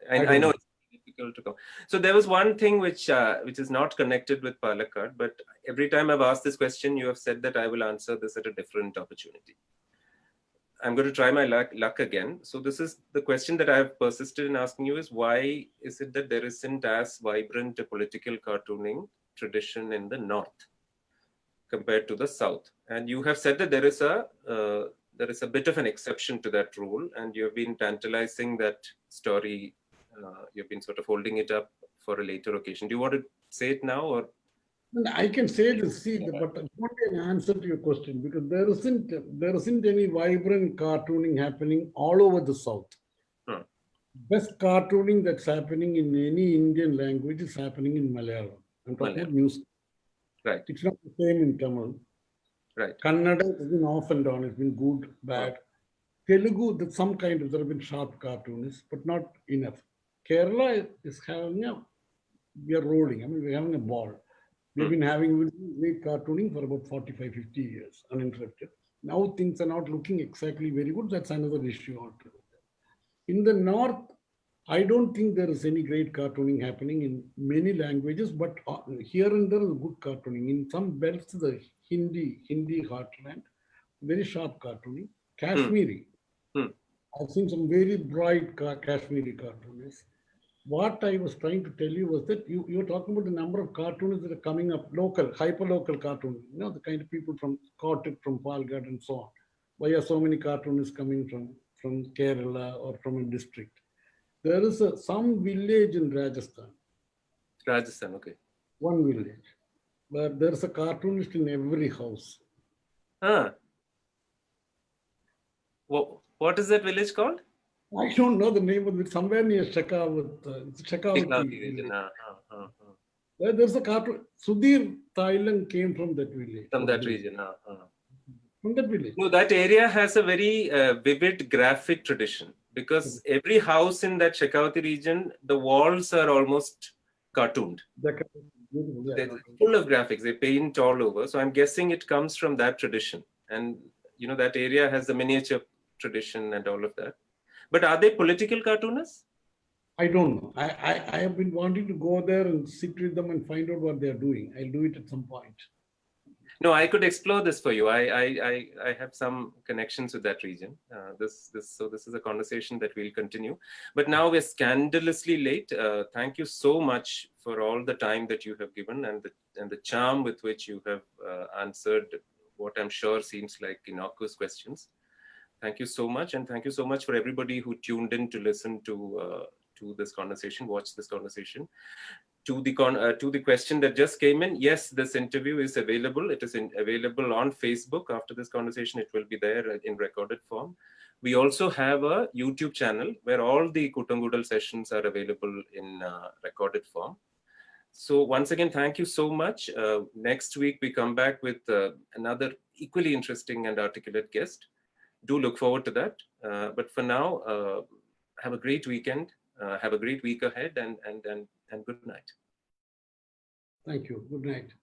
I know it's difficult to come. So there was one thing which is not connected with Palakkad, but every time I've asked this question, you have said that I will answer this at a different opportunity. I'm going to try my luck again. So this is the question that I have persisted in asking you is, why is it that there isn't as vibrant a political cartooning tradition in the North compared to the South? And you have said that there is a bit of an exception to that rule, and you've been tantalizing that story. You've been sort of holding it up for a later occasion. Do you want to say it now, or? I can say this, but it's not an answer to your question, because there isn't any vibrant cartooning happening all over the South. Best cartooning that's happening in any Indian language is happening in Malayalam. I'm talking about news. Right. It's not the same in Tamil. Right. Kannada has been off and down. It's been good, bad. Telugu, there have been sharp cartoonists, but not enough. Kerala is we are rolling. I mean, we're having a ball. We've been having great cartooning for about 45, 50 years, uninterrupted. Now things are not looking exactly very good. That's another issue altogether. In the North, I don't think there is any great cartooning happening in many languages, but here and there is good cartooning. In some belts, the Hindi heartland, very sharp cartooning. Kashmiri. I've seen some very bright Kashmiri cartoonists. What I was trying to tell you was that you were talking about the number of cartoonists that are coming up, local, hyper-local cartoons, the kind of people from Kotak, from Palghat and so on. Why are so many cartoonists coming from Kerala or from a district? There is some village in Rajasthan. Rajasthan, okay. One village, where there's a cartoonist in every house. What is that village called? I don't know the name of it. Somewhere near Shekhawati. There's a cartoon. Sudhir Thailand came from that village. From that region. From that village. No, that area has a very vivid graphic tradition, because every house in that Shekhawati region, the walls are almost cartooned. They're full of graphics. They paint all over. So I'm guessing it comes from that tradition. And, that area has the miniature tradition and all of that. But are they political cartoonists? I don't know. I have been wanting to go there and sit with them and find out what they're doing. I'll do it at some point. No, I could explore this for you. I have some connections with that region. So this is a conversation that we'll continue. But now we're scandalously late. Thank you so much for all the time that you have given and the charm with which you have answered what I'm sure seems like innocuous questions. Thank you so much, and thank you so much for everybody who tuned in to listen to this conversation, watch this conversation. To the question that just came in, yes, this interview is available. It is available on Facebook. After this conversation, it will be there in recorded form. We also have a YouTube channel where all the Kootangoodal sessions are available in recorded form. So once again, thank you so much. Next week, we come back with another equally interesting and articulate guest. Do look forward to that. But for now, have a great weekend. Have a great week ahead, and good night. Thank you. Good night.